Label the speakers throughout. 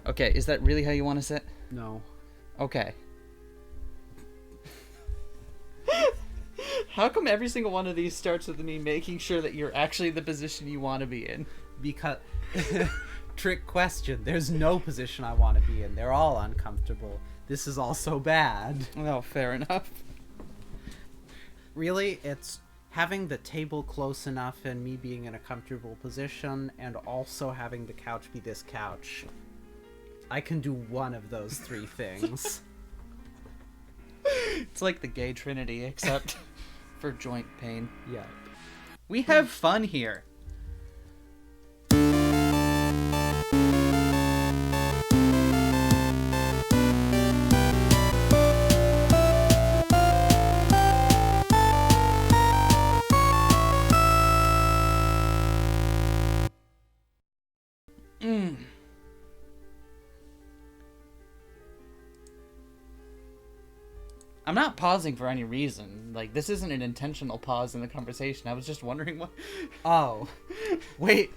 Speaker 1: Okay, is that really how you want to sit?
Speaker 2: No.
Speaker 1: Okay. How come every single one of these starts with me making sure that you're actually the position you want to be in?
Speaker 2: Because... Trick question. There's no position I want to be in. They're all uncomfortable. This is all so bad.
Speaker 1: Oh, fair enough.
Speaker 2: Really, it's having the table close enough and me being in a comfortable position and also having the couch be this couch. I can do one of those three things.
Speaker 1: It's like the gay trinity, except for joint pain.
Speaker 2: Yeah.
Speaker 1: We have fun here. I'm not pausing for any reason. Like, this isn't an intentional pause in the conversation. I was just wondering what...
Speaker 2: Oh. Wait.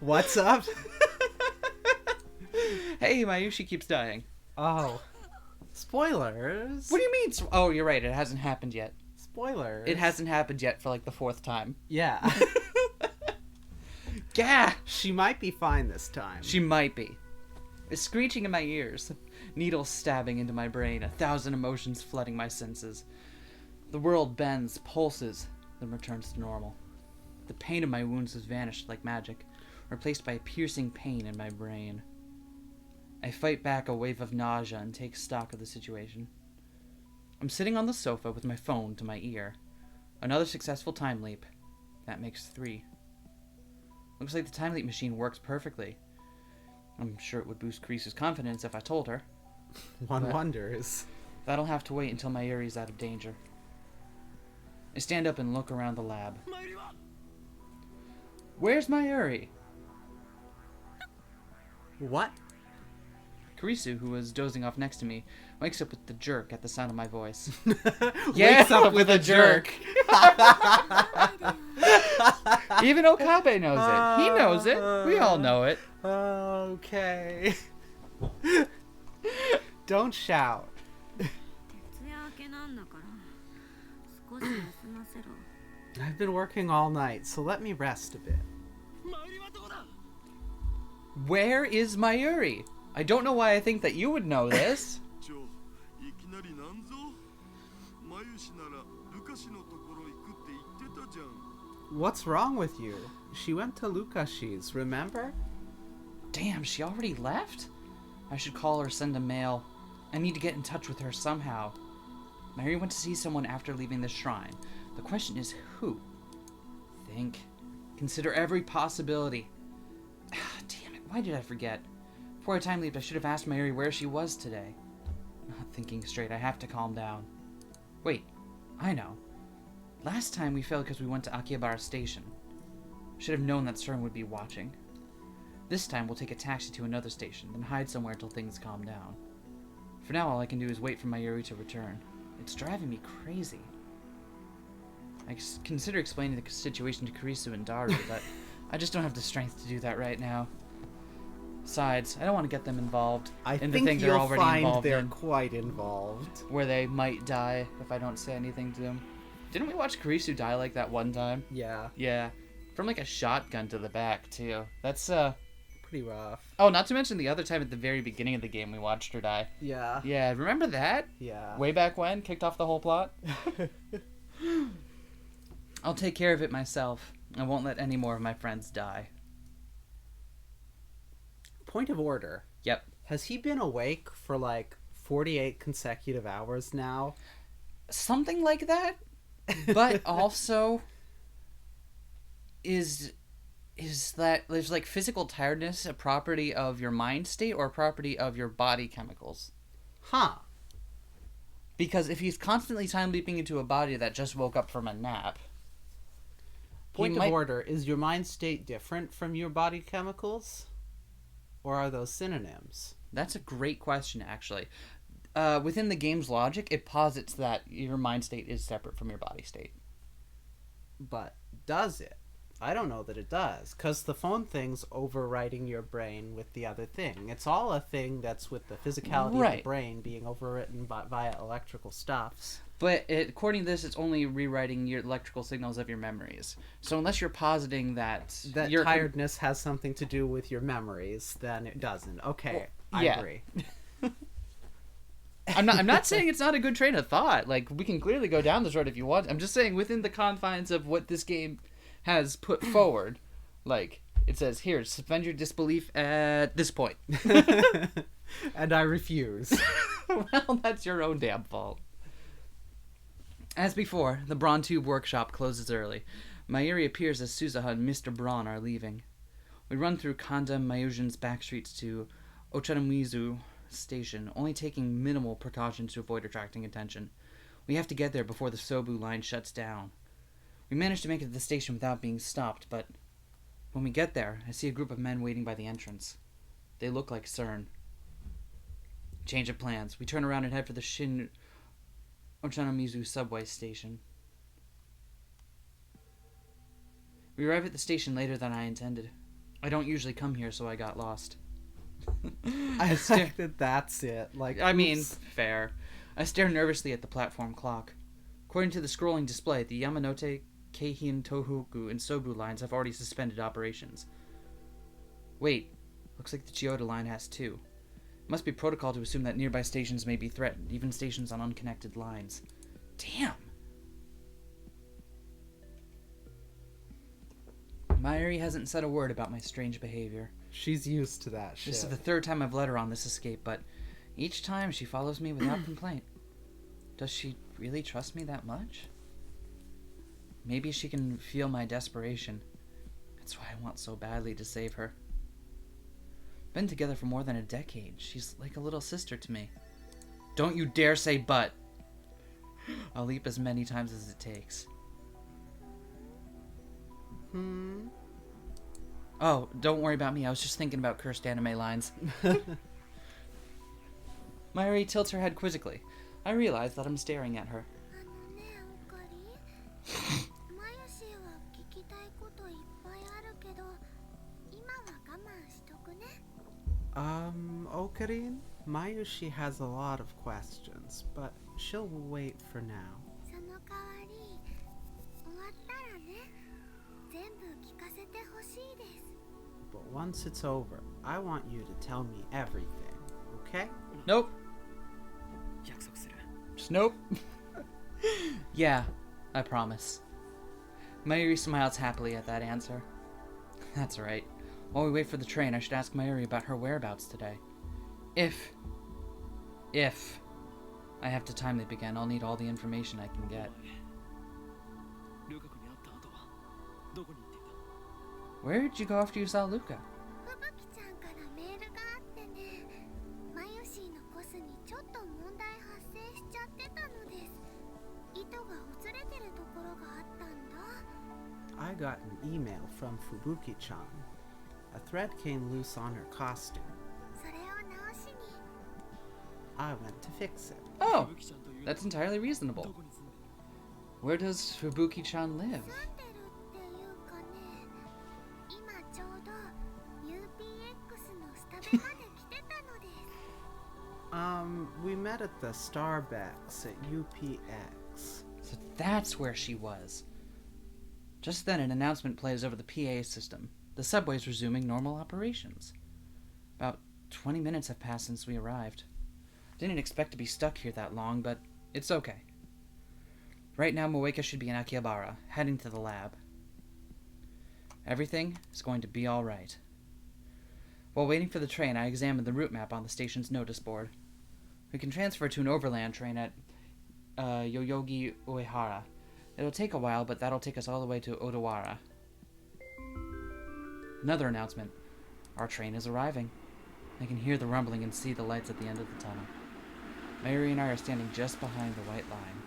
Speaker 2: What's up?
Speaker 1: Hey, Mayushi keeps dying.
Speaker 2: Oh. Spoilers.
Speaker 1: What do you mean? Oh, you're right. It hasn't happened yet.
Speaker 2: Spoilers.
Speaker 1: It hasn't happened yet for like the 4th time.
Speaker 2: Yeah.
Speaker 1: Gah!
Speaker 2: She might be fine this time.
Speaker 1: She might be. It's screeching in my ears. Needles stabbing into my brain. 1,000 emotions flooding my senses. The world bends, pulses, then returns to normal. The pain of my wounds has vanished like magic, replaced by a piercing pain in my brain. I fight back a wave of nausea and take stock of the situation. I'm sitting on the sofa with my phone to my ear. Another successful time leap. That makes 3. Looks like the time leap machine works perfectly. I'm sure it would boost Kreesu's confidence if I told her.
Speaker 2: One wonders.
Speaker 1: That'll have to wait until Mayuri's out of danger. I stand up and look around the lab. Where's Mayuri?
Speaker 2: What?
Speaker 1: Kreesu, who was dozing off next to me, wakes up with the jerk at the sound of my voice.
Speaker 2: Wakes up with a jerk.
Speaker 1: Even Okabe knows it. He knows it. We all know it.
Speaker 2: Okay. Don't shout. I've been working all night, so let me rest a bit.
Speaker 1: Where is Mayuri? I don't know why I think that you would know this.
Speaker 2: What's wrong with you? She went to Lukashi's, remember?
Speaker 1: Damn, she already left? I should call her, send a mail. I need to get in touch with her somehow. Mayuri went to see someone after leaving the shrine. The question is who? Think. Consider every possibility. Damn it, why did I forget? Before I time leaped, I should have asked Mayuri where she was today. Not thinking straight, I have to calm down. Wait, I know. Last time we failed because we went to Akihabara Station. Should have known that Stern would be watching. This time we'll take a taxi to another station, then hide somewhere till things calm down. For now, all I can do is wait for Mayuri to return. It's driving me crazy. I consider explaining the situation to Kurisu and Daru, but I just don't have the strength to do that right now. Besides, I don't want to get them involved in the thing they're already involved
Speaker 2: they're
Speaker 1: in,
Speaker 2: quite involved.
Speaker 1: where they might die if I don't say anything to them. Didn't we watch Kurisu die like that one time?
Speaker 2: Yeah.
Speaker 1: Yeah. From like a shotgun to the back, too. That's,
Speaker 2: pretty rough.
Speaker 1: Oh, not to mention the other time at the very beginning of the game we watched her die.
Speaker 2: Yeah.
Speaker 1: Yeah, remember that?
Speaker 2: Yeah.
Speaker 1: Way back when? Kicked off the whole plot? I'll take care of it myself. I won't let any more of my friends die.
Speaker 2: Point of order.
Speaker 1: Yep.
Speaker 2: Has he been awake for like 48 consecutive hours now?
Speaker 1: Something like that? But also, is that there's like physical tiredness a property of your mind state or a property of your body chemicals?
Speaker 2: Huh.
Speaker 1: Because if he's constantly time leaping into a body that just woke up from a nap...
Speaker 2: Point of order, is your mind state different from your body chemicals? Or are those synonyms?
Speaker 1: That's a great question, actually. Within the game's logic, it posits that your mind state is separate from your body state.
Speaker 2: But does it? I don't know that it does, because the phone thing's overriding your brain with the other thing. It's all a thing that's with the physicality of
Speaker 1: Right.
Speaker 2: the brain being overwritten via electrical stuffs.
Speaker 1: But according to this, it's only rewriting your electrical signals of your memories. So unless you're positing that
Speaker 2: That
Speaker 1: your
Speaker 2: tiredness has something to do with your memories, then it doesn't. Okay,
Speaker 1: Well,
Speaker 2: I
Speaker 1: yeah.
Speaker 2: agree.
Speaker 1: I'm not saying it's not a good train of thought. Like, we can clearly go down this road if you want. I'm just saying within the confines of what this game has put forward, like, it says here, suspend your disbelief at this point.
Speaker 2: And I refuse.
Speaker 1: Well, that's your own damn fault. As before, the Braun Tube workshop closes early. Mayuri appears as Suzaha and Mr. Braun are leaving. We run through Kanda Myojin's back streets to Ochanomizu Station, only taking minimal precautions to avoid attracting attention. We have to get there before the Sobu line shuts down. We manage to make it to the station without being stopped, but when we get there, I see a group of men waiting by the entrance. They look like CERN. Change of plans. We turn around and head for the Shin Ochanomizu subway station. We arrive at the station later than I intended. I don't usually come here, so I got lost.
Speaker 2: I think that that's it. Like,
Speaker 1: I mean,
Speaker 2: oops.
Speaker 1: fair. I stare nervously at the platform clock. According to the scrolling display, the Yamanote, Keihin, Tohoku, and Sobu lines have already suspended operations. Wait, looks like the Chiyoda line has too. It must be protocol to assume that nearby stations may be threatened, even stations on unconnected lines. Damn! Mayuri hasn't said a word about my strange behavior.
Speaker 2: She's used to that shit.
Speaker 1: This is the third time I've let her on this escape, but each time she follows me without complaint. Does she really trust me that much? Maybe she can feel my desperation. That's why I want so badly to save her. Been together for more than a decade. She's like a little sister to me. Don't you dare say but. I'll leap as many times as it takes. Oh, don't worry about me. I was just thinking about cursed anime lines. Mayuri tilts her head quizzically. I realize that I'm staring at her.
Speaker 2: Okarin? Mayushi has a lot of questions, but she'll wait for now. But once it's over, I want you to tell me everything, okay?
Speaker 1: Nope. Just nope. Yeah, I promise. Mayuri smiles happily at that answer. That's right. While we wait for the train, I should ask Mayuri about her whereabouts today. If I have to time leap again, I'll need all the information I can get. Where did you go after you saw Luca?
Speaker 2: I got an email from Fubuki-chan. A thread came loose on her costume. I went to fix it.
Speaker 1: Oh, that's entirely reasonable. Where does Fubuki-chan live?
Speaker 2: We met at the Starbucks at UPX.
Speaker 1: So that's where she was. Just then, an announcement plays over the PA system. The subway's resuming normal operations. About 20 minutes have passed since we arrived. Didn't expect to be stuck here that long, but it's okay. Right now, Moeka should be in Akihabara, heading to the lab. Everything is going to be alright. While waiting for the train, I examined the route map on the station's notice board. We can transfer to an overland train at Yoyogi Uehara. It'll take a while, but that'll take us all the way to Odawara. Another announcement. Our train is arriving. I can hear the rumbling and see the lights at the end of the tunnel. Mayuri and I are standing just behind the white line.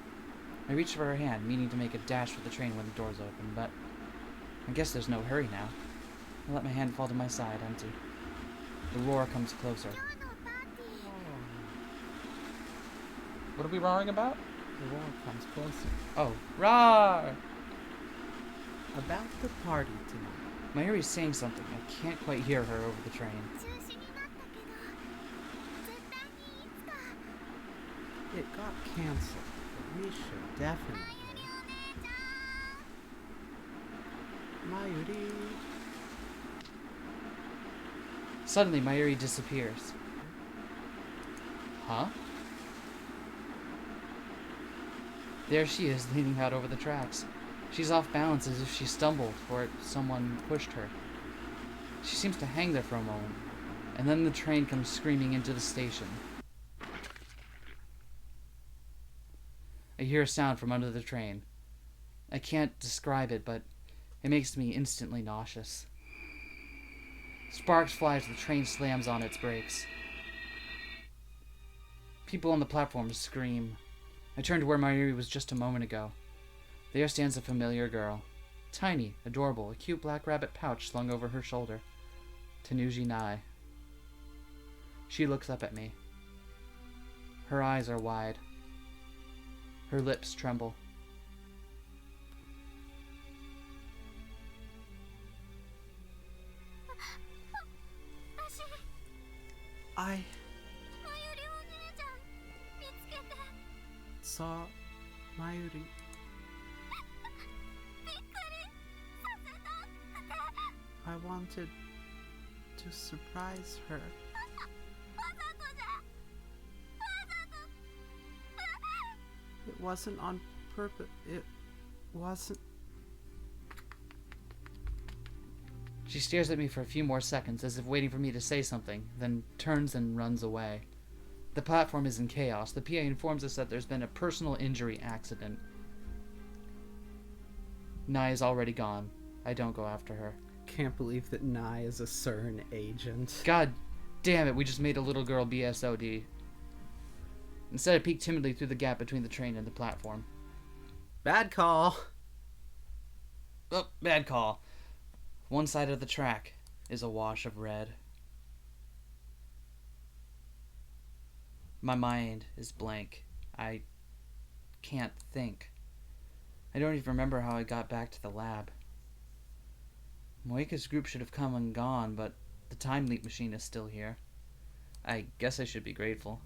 Speaker 1: I reach for her hand, meaning to make a dash for the train when the doors open, but I guess there's no hurry now. I let my hand fall to my side, empty. The roar comes closer. What are we roaring about?
Speaker 2: The roar comes closer.
Speaker 1: Oh, roar!
Speaker 2: about the party tonight.
Speaker 1: Mayuri's saying something. I can't quite hear her over the train.
Speaker 2: It got canceled, but we should definitely. Mayuri.
Speaker 1: Suddenly, Mayuri disappears. Huh? There she is, leaning out over the tracks. She's off balance as if she stumbled or someone pushed her. She seems to hang there for a moment, and then the train comes screaming into the station. I hear a sound from under the train. I can't describe it, but it makes me instantly nauseous. Sparks fly as the train slams on its brakes. People on the platform scream. I turn to where Mayuri was just a moment ago. There stands a familiar girl. Tiny, adorable, a cute black rabbit pouch slung over her shoulder. Tanuji Nai. She looks up at me. Her eyes are wide. Her lips tremble.
Speaker 2: I saw Mayuri. I wanted to surprise her. It wasn't on purpose. It wasn't.
Speaker 1: She stares at me for a few more seconds, as if waiting for me to say something, then turns and runs away. The platform is in chaos. The PA informs us that there's been a personal injury accident. Nai is already gone. I don't go after her.
Speaker 2: Can't believe that Nai is a CERN agent.
Speaker 1: God damn it, we just made a little girl BSOD. Instead, I peek timidly through the gap between the train and the platform.
Speaker 2: Bad call.
Speaker 1: Oh, bad call. One side of the track is a wash of red. My mind is blank. I can't think. I don't even remember how I got back to the lab. Moika's group should have come and gone, but the time leap machine is still here. I guess I should be grateful.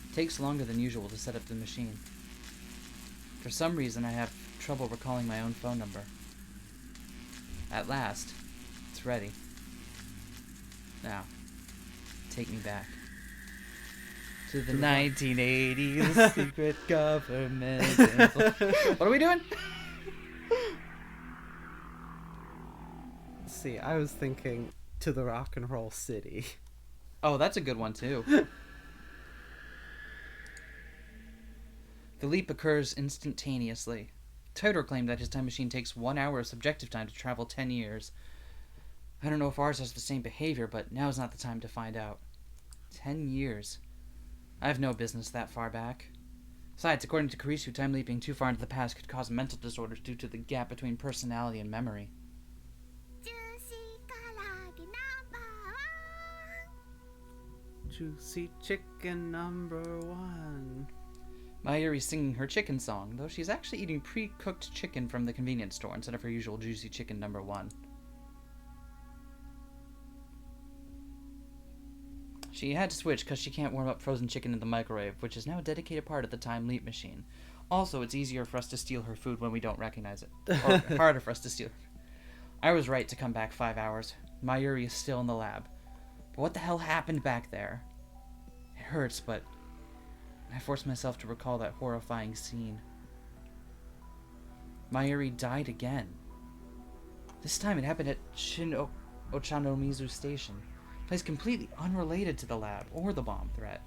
Speaker 1: It takes longer than usual to set up the machine. For some reason, I have trouble recalling my own phone number. At last, it's ready. Now, take me back to the 1980s secret government. What are we doing?
Speaker 2: See, I was thinking to the rock and roll city.
Speaker 1: Oh, that's a good one too. The leap occurs instantaneously. Tuturu claimed that his time machine takes 1 hour of subjective time to travel 10 years. I don't know if ours has the same behavior, but now's not the time to find out. 10 years. I have no business that far back. Besides, according to Kurisu, time leaping too far into the past could cause mental disorders due to the gap between personality and memory.
Speaker 2: Juicy chicken #1.
Speaker 1: Mayuri's singing her chicken song, though she's actually eating pre-cooked chicken from the convenience store instead of her usual juicy chicken #1. She had to switch because she can't warm up frozen chicken in the microwave, which is now a dedicated part of the time leap machine. Also, it's easier for us to steal her food when we don't recognize it. Or harder for us to steal. I was right to come back 5 hours. Mayuri is still in the lab. But what the hell happened back there? It hurts, but I force myself to recall that horrifying scene. Mayuri died again. This time it happened at Ochanomizu Station, a place completely unrelated to the lab or the bomb threat.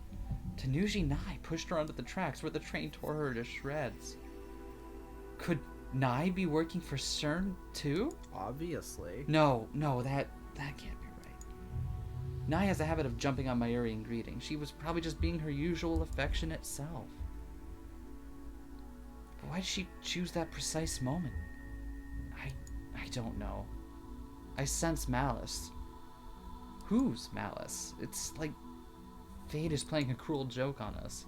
Speaker 1: Tanuji Nai pushed her onto the tracks where the train tore her to shreds. Could Nai be working for CERN too?
Speaker 2: Obviously.
Speaker 1: No, that can't be right. Nai has a habit of jumping on Mayuri and greeting. She was probably just being her usual affectionate self. But why did she choose that precise moment? I don't know. I sense malice. Whose malice? It's like fate is playing a cruel joke on us.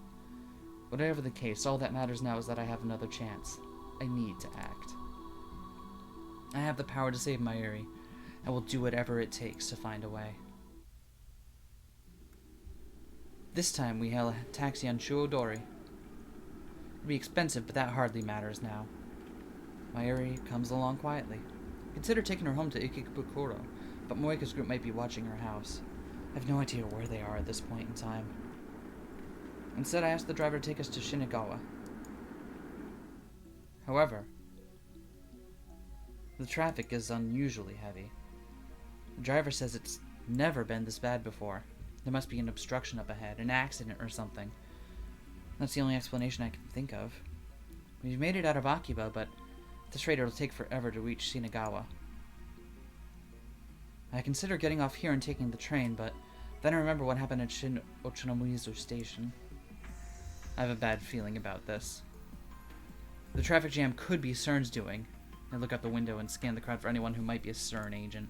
Speaker 1: Whatever the case, all that matters now is that I have another chance. I need to act. I have the power to save Mayuri. I will do whatever it takes to find a way. This time we hail a taxi on Shuodori. It'll be expensive, but that hardly matters now. Mayuri comes along quietly. Consider taking her home to Ikebukuro, but Moika's group might be watching her house. I have no idea where they are at this point in time. Instead, I asked the driver to take us to Shinagawa. However, the traffic is unusually heavy. The driver says it's never been this bad before. There must be an obstruction up ahead, an accident or something. That's the only explanation I can think of. We've made it out of Akiba, but at this rate it'll take forever to reach Shinagawa. I consider getting off here and taking the train, but then I remember what happened at Shin Ochanomizu Station. I have a bad feeling about this. The traffic jam could be CERN's doing. I look out the window and scan the crowd for anyone who might be a CERN agent.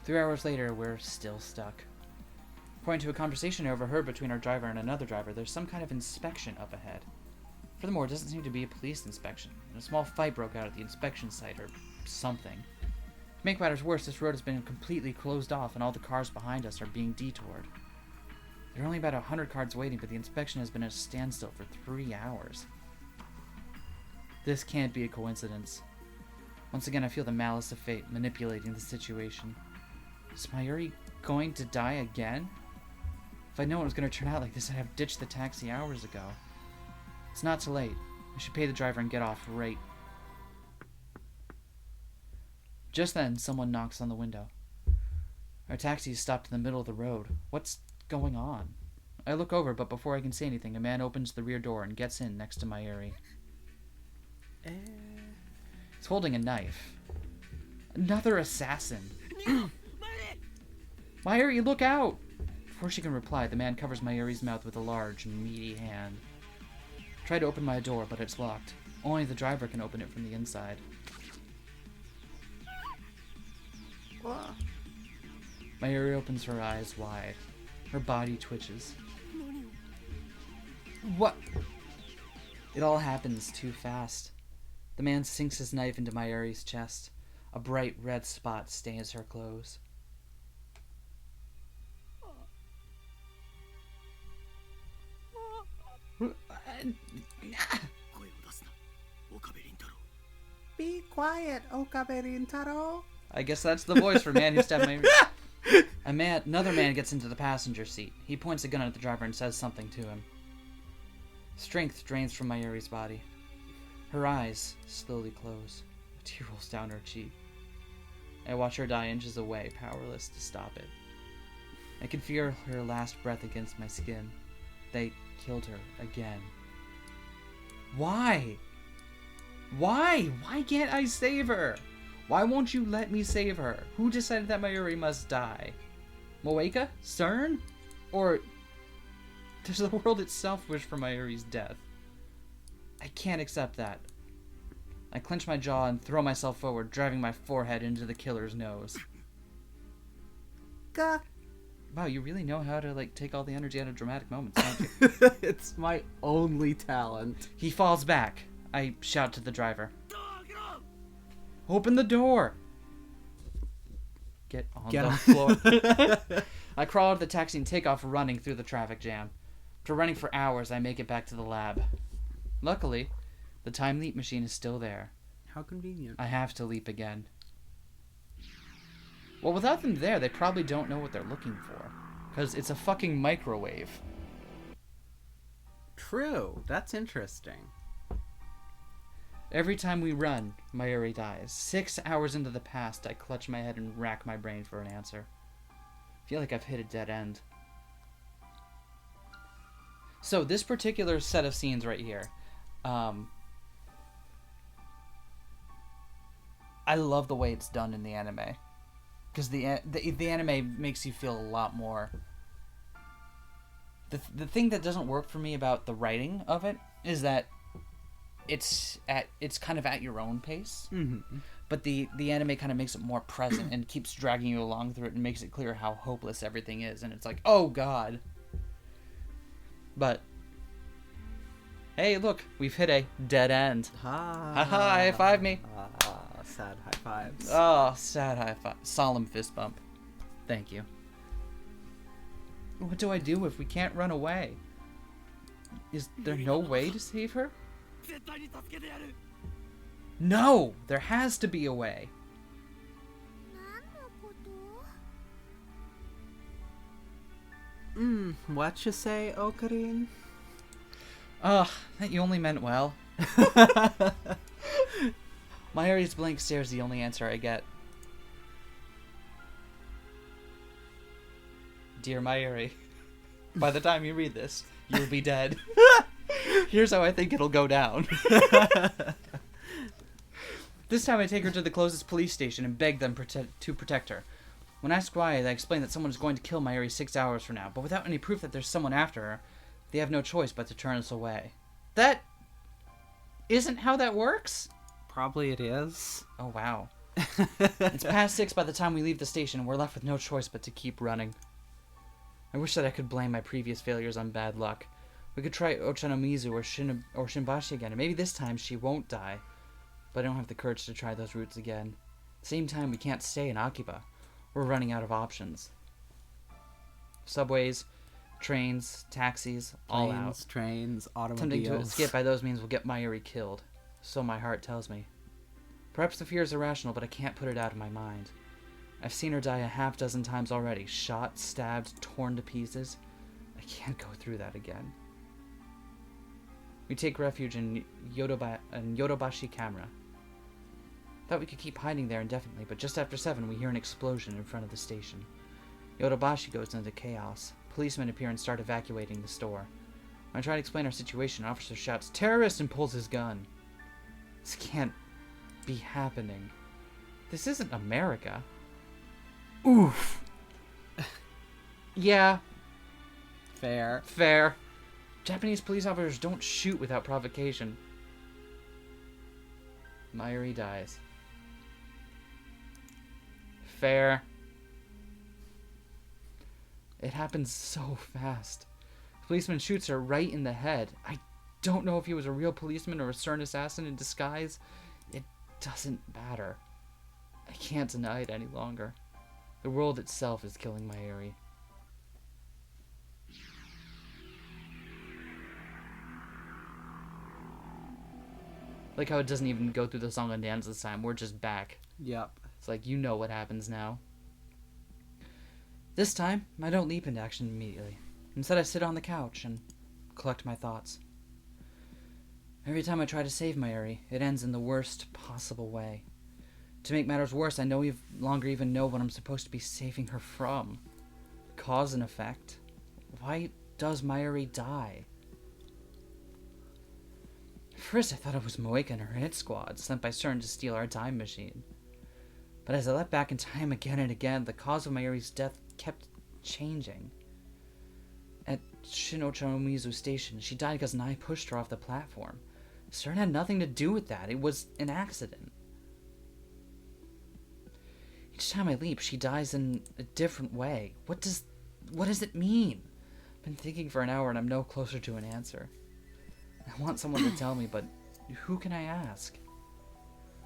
Speaker 1: 3 hours later, we're still stuck. According to a conversation I overheard between our driver and another driver, there's some kind of inspection up ahead. Furthermore, it doesn't seem to be a police inspection. A small fight broke out at the inspection site, or something. To make matters worse, this road has been completely closed off and all the cars behind us are being detoured. There are only about 100 cars waiting, but the inspection has been at a standstill for 3 hours. This can't be a coincidence. Once again, I feel the malice of fate manipulating the situation. Is Mayuri going to die again? If I'd known it was going to turn out like this, I'd have ditched the taxi hours ago. It's not too late. I should pay the driver and get off right. Just then, someone knocks on the window. Our taxi is stopped in the middle of the road. What's going on? I look over, but before I can say anything, a man opens the rear door and gets in next to Mayuri. He's holding a knife. Another assassin. Mayuri, look out! Before she can reply, the man covers Mayuri's mouth with a large, meaty hand. I try to open my door, but it's locked. Only the driver can open it from the inside. Mayuri opens her eyes wide. Her body twitches. What? It all happens too fast. The man sinks his knife into Mayuri's chest. A bright red spot stains her clothes.
Speaker 2: Be quiet, Okabe Rintaro.
Speaker 1: I guess that's the voice for man who stabbed Mayuri. Another man gets into the passenger seat. He points a gun at the driver and says something to him. Strength drains from Mayuri's body. Her eyes slowly close. A tear rolls down her cheek. I watch her die inches away, powerless to stop it. I can feel her last breath against my skin. They killed her again. Why? Why? Why can't I save her? Why won't you let me save her? Who decided that Mayuri must die? Moeka? CERN? Or does the world itself wish for Mayuri's death? I can't accept that. I clench my jaw and throw myself forward, driving my forehead into the killer's nose.
Speaker 2: Gah.
Speaker 1: Wow, you really know how to, take all the energy out of dramatic moments, don't you?
Speaker 2: It's my only talent.
Speaker 1: He falls back. I shout to the driver. Open the door! Get on the floor. I crawl out of the taxi and take off running through the traffic jam. After running for hours, I make it back to the lab. Luckily, the time leap machine is still there.
Speaker 2: How convenient.
Speaker 1: I have to leap again. Well, without them there, they probably don't know what they're looking for. Because it's a fucking microwave.
Speaker 2: True. That's interesting.
Speaker 1: Every time we run, Mayuri dies. 6 hours into the past, I clutch my head and rack my brain for an answer. I feel like I've hit a dead end. So, this particular set of scenes right here, I love the way it's done in the anime. Because the anime makes you feel a lot more... The thing that doesn't work for me about the writing of it is that it's kind of at your own pace.
Speaker 2: Mm-hmm.
Speaker 1: But the anime kind of makes it more present and keeps dragging you along through it and makes it clear how hopeless everything is. And it's like, oh god. But, hey, look, we've hit a dead end. Haha, high five me.
Speaker 2: Sad high fives.
Speaker 1: Oh, sad high five. Solemn fist bump. Thank you. What do I do if we can't run away? Is there no way to save her? No! There has to be a way.
Speaker 2: What you say, Ocarine?
Speaker 1: Ugh, that you only meant well. Mayuri's blank stare is the only answer I get. Dear Mayuri, by the time you read this, you'll be dead. Here's how I think it'll go down. This time I take her to the closest police station and beg them to protect her. When asked why, they explain that someone is going to kill Mayuri 6 hours from now, but without any proof that there's someone after her, they have no choice but to turn us away. That isn't how that works?
Speaker 2: Probably it is.
Speaker 1: Oh, wow. It's past 6 by the time we leave the station, and we're left with no choice but to keep running. I wish that I could blame my previous failures on bad luck. We could try Ochanomizu or Shimbashi again, and maybe this time she won't die. But I don't have the courage to try those routes again. At the same time, we can't stay in Akiba. We're running out of options. Subways, trains, taxis, all out.
Speaker 2: Planes, trains, automobiles.
Speaker 1: Attempting to escape by those means will get Mayuri killed. So my heart tells me. Perhaps the fear is irrational, but I can't put it out of my mind. I've seen her die a half-dozen times already. Shot, stabbed, torn to pieces. I can't go through that again. We take refuge in Yodobashi Camera. Thought we could keep hiding there indefinitely, but just after 7 we hear an explosion in front of the station. Yodobashi goes into chaos. Policemen appear and start evacuating the store. When I try to explain our situation, an officer shouts, "Terrorist!" and pulls his gun. This can't be happening. This isn't America. Oof. Yeah. Fair. Japanese police officers don't shoot without provocation. Mayuri dies. Fair. It happens so fast. The policeman shoots her right in the head. I don't know if he was a real policeman or a stern assassin in disguise. It doesn't matter. I can't deny it any longer. The world itself is killing Mayuri. Like how it doesn't even go through the song and dance this time. We're just back.
Speaker 2: Yep.
Speaker 1: It's like, you know what happens now. This time, I don't leap into action immediately. Instead, I sit on the couch and collect my thoughts. Every time I try to save Mayuri, it ends in the worst possible way. To make matters worse, I no longer even know what I'm supposed to be saving her from. Cause and effect. Why does Mayuri die? First, I thought it was Moeka and her hit squad, sent by CERN to steal our time machine. But as I leapt back in time again and again, the cause of Mayuri's death kept changing. At Shinochanomizu Station, she died because Nai pushed her off the platform. CERN had nothing to do with that. It was an accident. Each time I leap, she dies in a different way. What does it mean? I've been thinking for an hour and I'm no closer to an answer. I want someone to tell me, but who can I ask?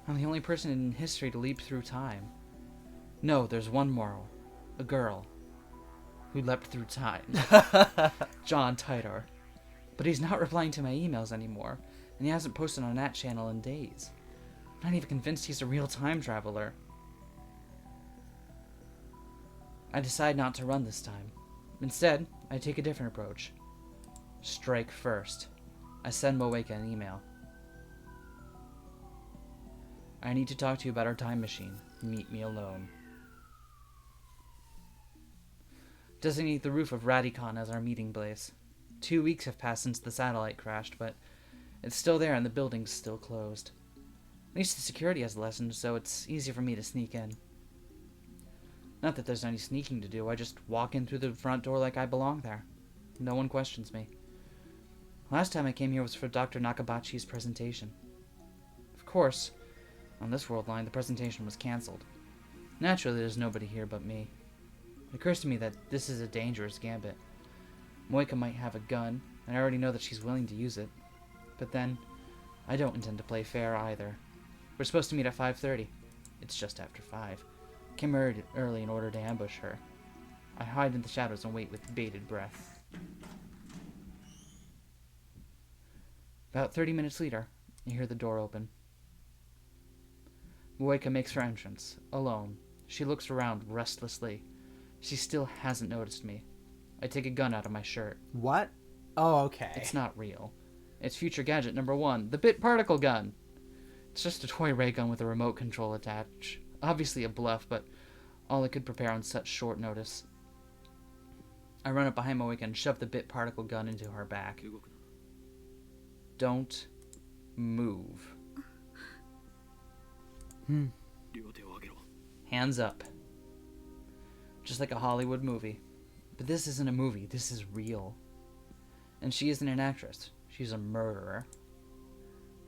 Speaker 1: I'm the only person in history to leap through time. No, there's one moral. A girl who leapt through time. John Tidar. But he's not replying to my emails anymore, and he hasn't posted on that channel in days. I'm not even convinced he's a real time traveler. I decide not to run this time. Instead, I take a different approach. Strike first. I send Moeka an email. I need to talk to you about our time machine. Meet me alone. Designate the roof of Radicon as our meeting place. 2 weeks have passed since the satellite crashed, but it's still there and the building's still closed. At least the security has lessened, so it's easy for me to sneak in. Not that there's any sneaking to do, I just walk in through the front door like I belong there. No one questions me. Last time I came here was for Dr. Nakabachi's presentation. Of course, on this world line, the presentation was cancelled. Naturally, there's nobody here but me. It occurs to me that this is a dangerous gambit. Moeka might have a gun, and I already know that she's willing to use it. But then, I don't intend to play fair either. We're supposed to meet at 5:30. It's just after 5. Came early in order to ambush her. I hide in the shadows and wait with bated breath. About 30 minutes later, I hear the door open. Moeka makes her entrance, alone. She looks around restlessly. She still hasn't noticed me. I take a gun out of my shirt.
Speaker 2: What? Oh, okay.
Speaker 1: It's not real. It's future gadget number 1, the bit particle gun. It's just a toy ray gun with a remote control attached. Obviously a bluff, but all I could prepare on such short notice. I run up behind Moeka and shove the bit particle gun into her back. Don't move. Hands up. Just like a Hollywood movie. But this isn't a movie, this is real. And she isn't an actress, she's a murderer.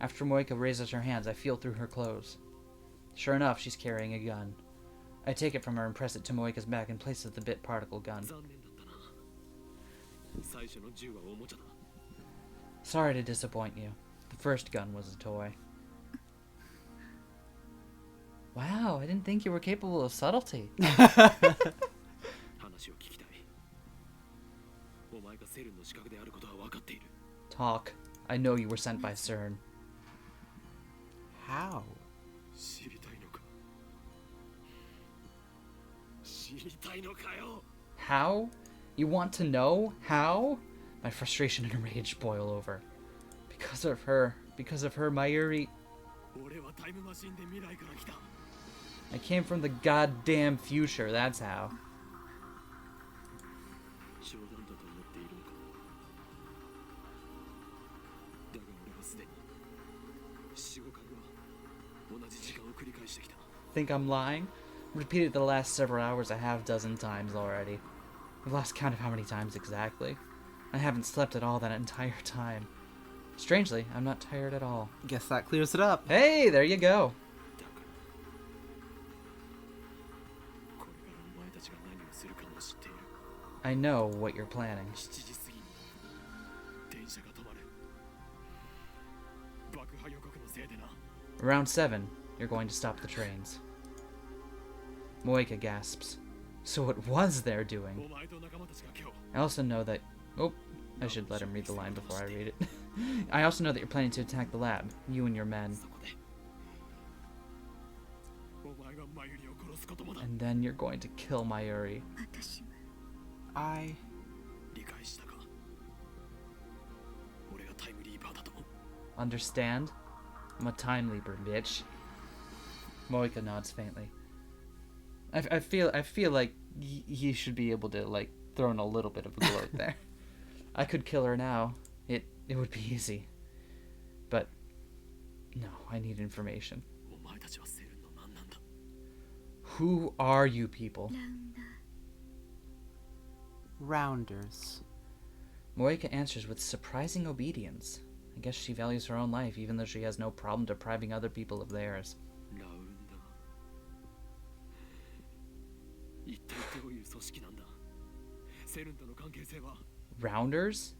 Speaker 1: After Moeka raises her hands, I feel through her clothes. Sure enough, she's carrying a gun. I take it from her and press it to Moeka's back in place of the bit particle gun. Sorry to disappoint you. The first gun was a toy. Wow, I didn't think you were capable of subtlety. Talk. I know you were sent by CERN.
Speaker 2: How?
Speaker 1: How? You want to know? How? My frustration and rage boil over. Because of her, Mayuri. I came from the goddamn future, that's how. Think I'm lying? Repeated the last several hours a half-dozen times already. I've lost count of how many times exactly. I haven't slept at all that entire time. Strangely, I'm not tired at all.
Speaker 2: Guess that clears it up.
Speaker 1: Hey, there you go. I know what you're planning. Around 7, you're going to stop the trains. Moeka gasps. So what was there doing? I also know that... Oh, I should let him read the line before I read it. I also know that you're planning to attack the lab, you and your men. And then you're going to kill Mayuri. Understand? I'm a time leaper, bitch. Moeka nods faintly. I feel like he should be able to, like, throw in a little bit of a gloat there. I could kill her now. It would be easy. But no, I need information. Who are you people?
Speaker 2: Rounders.
Speaker 1: Moeka answers with surprising obedience. I guess she values her own life, even though she has no problem depriving other people of theirs. Rounders?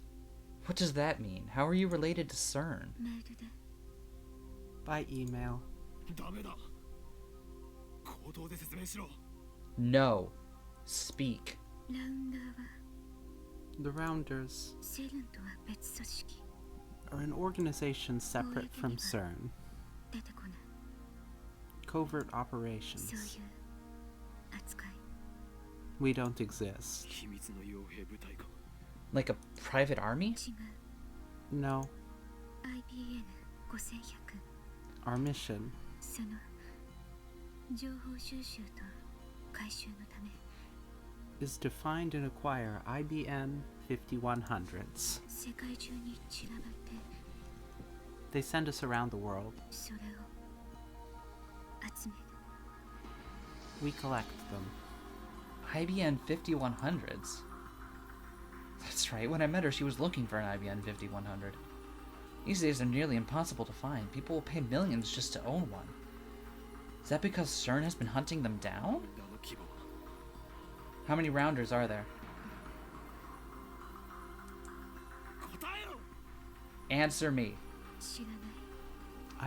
Speaker 1: What does that mean? How are you related to CERN?
Speaker 2: By email.
Speaker 1: No. Speak.
Speaker 2: The Rounders are an organization separate from CERN. Covert operations. We don't exist.
Speaker 1: Like a private army?
Speaker 2: No. Our mission is to find and acquire IBM 5100s. They send us around the world. We collect them.
Speaker 1: IBM 5100s? That's right, when I met her she was looking for an IBM 5100. These days they're nearly impossible to find. People will pay millions just to own one. Is that because CERN has been hunting them down? How many Rounders are there? Answer me.
Speaker 3: 知らない。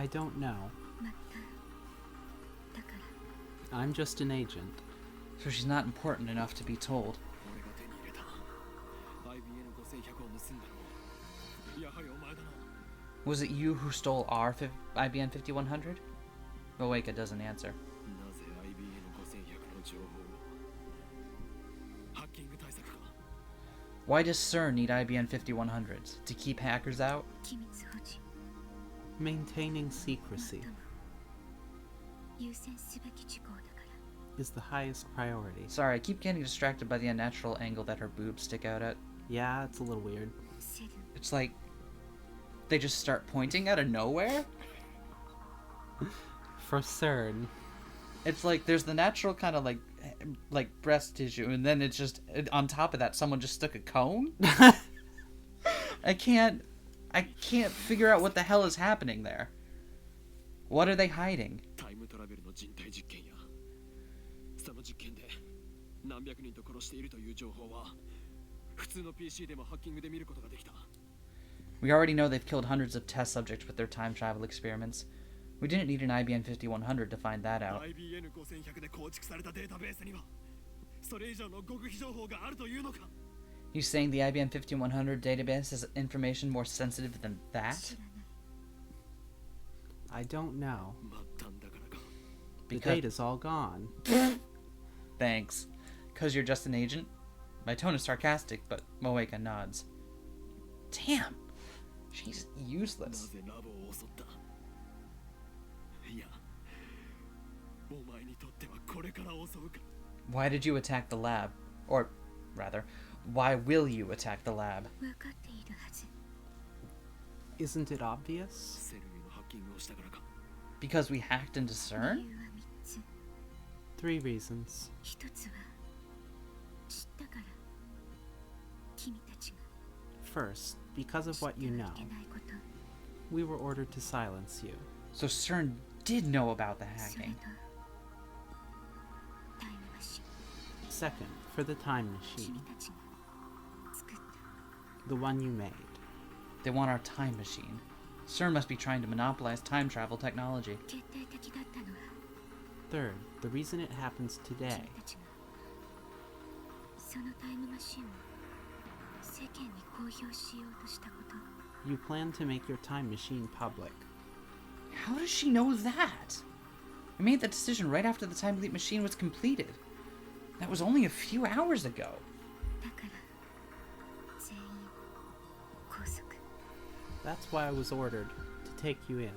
Speaker 2: I don't know.
Speaker 3: また。だから
Speaker 2: I'm just an agent.
Speaker 1: So she's not important enough to be told.
Speaker 4: 俺が手に入れた IBN5100 を盗んだのもやはりお前だな。
Speaker 1: Was it you who stole our IBN 5100? Moeka doesn't answer.
Speaker 4: なぜ IBN5100 の情報をハッキング対策か。
Speaker 1: Why does CERN need IBN 5100s? To keep hackers out?
Speaker 3: 機密保持
Speaker 2: Maintaining secrecy
Speaker 3: 優先すべき事項だから
Speaker 2: is the highest priority.
Speaker 1: Sorry, I keep getting distracted by the unnatural angle that her boobs stick out at.
Speaker 2: Yeah, it's a little weird.
Speaker 3: セルン
Speaker 1: It's like they just start pointing out of nowhere.
Speaker 2: For CERN.
Speaker 1: It's like there's the natural kind of like breast tissue, and then it's just on top of that someone just stuck a cone. I can't figure out what the hell is happening there. What are they hiding?
Speaker 4: タイムトラベルの人体実験やその実験で何百人と殺しているという情報は普通の PC でもハッキングで見ることができた。
Speaker 1: We already know they've killed hundreds of test subjects with their time travel experiments. We didn't need an IBN 5100 to find that out.
Speaker 4: IBN5100 で構築されたデータベースにはそれ以上の極秘情報があるというのか。
Speaker 1: You saying the IBN 5100 database has information more sensitive than that?
Speaker 3: 知らない
Speaker 2: I don't know.
Speaker 4: 末端だからか。
Speaker 2: The
Speaker 1: Because-
Speaker 2: data's all gone.
Speaker 1: Thanks. Cause you're just an agent? My tone is sarcastic, but Moeka nods. Damn! She's
Speaker 4: な
Speaker 1: useless.
Speaker 4: ぜラボを襲った。いや、お前にとってはこれから襲うか。
Speaker 1: Why did you attack the lab? Or, rather, why will you attack the lab?
Speaker 3: 分かっているはず
Speaker 2: Isn't it obvious?
Speaker 4: セルへのハッキングをしたからか。
Speaker 1: Because we hacked into
Speaker 3: 理
Speaker 1: CERN?
Speaker 3: 由は3つ
Speaker 2: 3 reasons.
Speaker 3: 1つは知ったから君たちが
Speaker 2: First, because
Speaker 3: 知
Speaker 2: of
Speaker 3: って
Speaker 2: what you
Speaker 3: はい
Speaker 2: know,
Speaker 3: けないこと
Speaker 2: we were ordered to silence you.
Speaker 1: So CERN did know about the
Speaker 3: それ
Speaker 1: hacking.
Speaker 3: とタイムマシン
Speaker 2: Second, for the time
Speaker 3: 君
Speaker 2: machine,
Speaker 3: たちが作った
Speaker 2: the one you made.
Speaker 1: They want our time machine. CERN must be trying to monopolize time travel technology.
Speaker 3: 決定的だったのは
Speaker 2: Third, the reason it happens
Speaker 3: 君
Speaker 2: today
Speaker 3: たちがそのタイムマシンを世間に公表しようとしたこと
Speaker 2: you plan to make your time machine public.
Speaker 1: How does she know that? I made that decision right after the time leap machine was completed. That was only a few hours ago.
Speaker 3: だから全員拘束
Speaker 2: That's why I was ordered to take you in.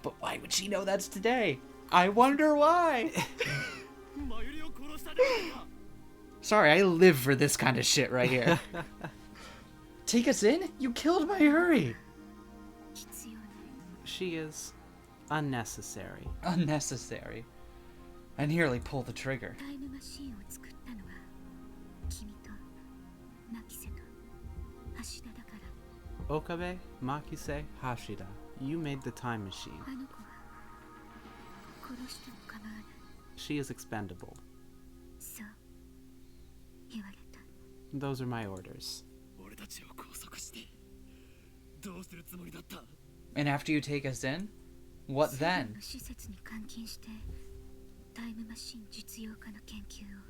Speaker 1: But why would she know that's today? I wonder why.
Speaker 4: マユリを殺したではないか。
Speaker 1: Sorry, I live for this kind of shit right here. Take us in? You killed my Hurry.
Speaker 3: 必要ない
Speaker 2: She is unnecessary.
Speaker 1: Unnecessary. I nearly pulled the trigger.
Speaker 3: タイムマシンを作ったのは君とマキセと橋田だから
Speaker 2: Okabe, Makise, Hashida, you made the time machine.
Speaker 3: あの子は殺しても構わない
Speaker 2: She is expendable.
Speaker 3: そう言われた
Speaker 2: Those are my orders.
Speaker 4: 俺たちを拘束してどうするつもりだった。
Speaker 1: And after you take us in? What
Speaker 3: セブン
Speaker 1: then?
Speaker 3: の施設に監禁してタイムマシン実用化の研究を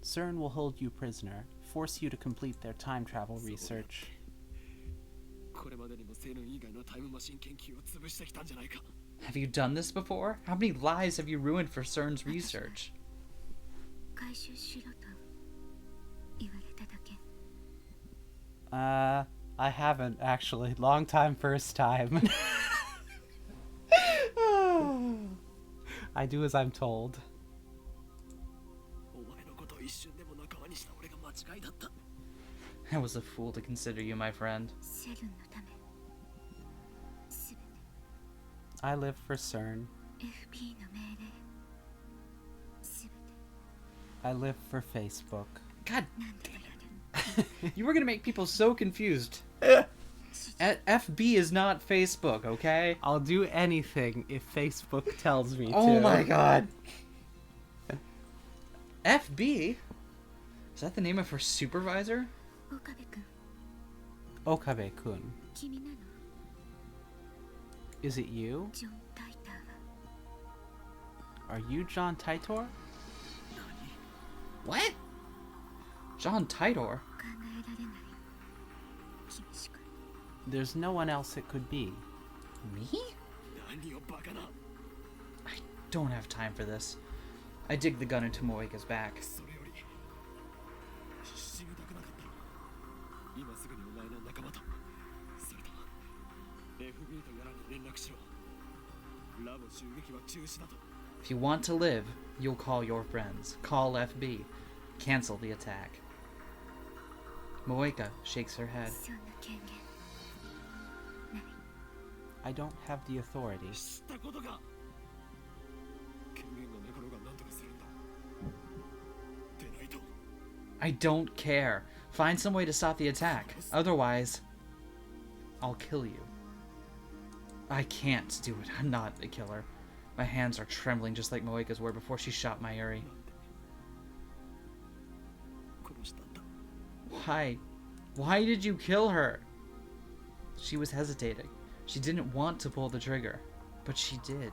Speaker 2: CERN will hold you prisoner, force you to complete their time travel research.
Speaker 4: これまでにもセルン以外のタイムマシン研究を潰してきたんじゃないか。
Speaker 1: Have you done this before? How many lives have you ruined for CERN's research?
Speaker 3: 回収しろと言われただけ
Speaker 2: I haven't actually. Long time, first time. I do as I'm told.
Speaker 4: お前のことを一瞬でも仲間にした俺が間違いだった。
Speaker 1: I was a fool to consider you my friend.
Speaker 3: セルンのためすべて
Speaker 2: I live for CERN.
Speaker 3: FP の命令すべて
Speaker 2: I live for Facebook.
Speaker 1: God,
Speaker 3: 何度もやる
Speaker 1: you were gonna make people so confused. FB is not Facebook, okay?
Speaker 2: I'll do anything if Facebook tells me to.
Speaker 1: Oh my god. FB? Is that the name of her supervisor?
Speaker 3: 岡部君
Speaker 2: Okabe-kun.
Speaker 3: 君なの
Speaker 2: Is it you?
Speaker 3: ジョン・タイターは
Speaker 2: Are you John Titor?
Speaker 1: What? John Titor?
Speaker 3: 考えられない君しか
Speaker 2: There's no one else it could be.
Speaker 1: Me?
Speaker 4: 何をバカな。
Speaker 1: I don't have time for this. I dig the gun into Moeka's back.
Speaker 4: それより死にたくなかったら今すぐにお前の仲間とそれと FB とやらに連絡しろ。ラボ襲撃は中止だと。
Speaker 1: If you want to live, you'll call your friends. Call FB. Cancel the attack. Moeka shakes her head.
Speaker 3: そんな権限ない
Speaker 2: I don't have the authority.
Speaker 4: 知ったことか。権限が寝転が何とかするんだ。でないと
Speaker 1: I don't care. Find some way to stop the attack. Otherwise, I'll kill you. I can't do it. I'm not a killer. My hands are trembling just like Moeka's were before she shot Mayuri.
Speaker 4: 殺したんだ。
Speaker 1: Why? Why did you kill her? She was hesitating. She didn't want to pull the trigger, but she did.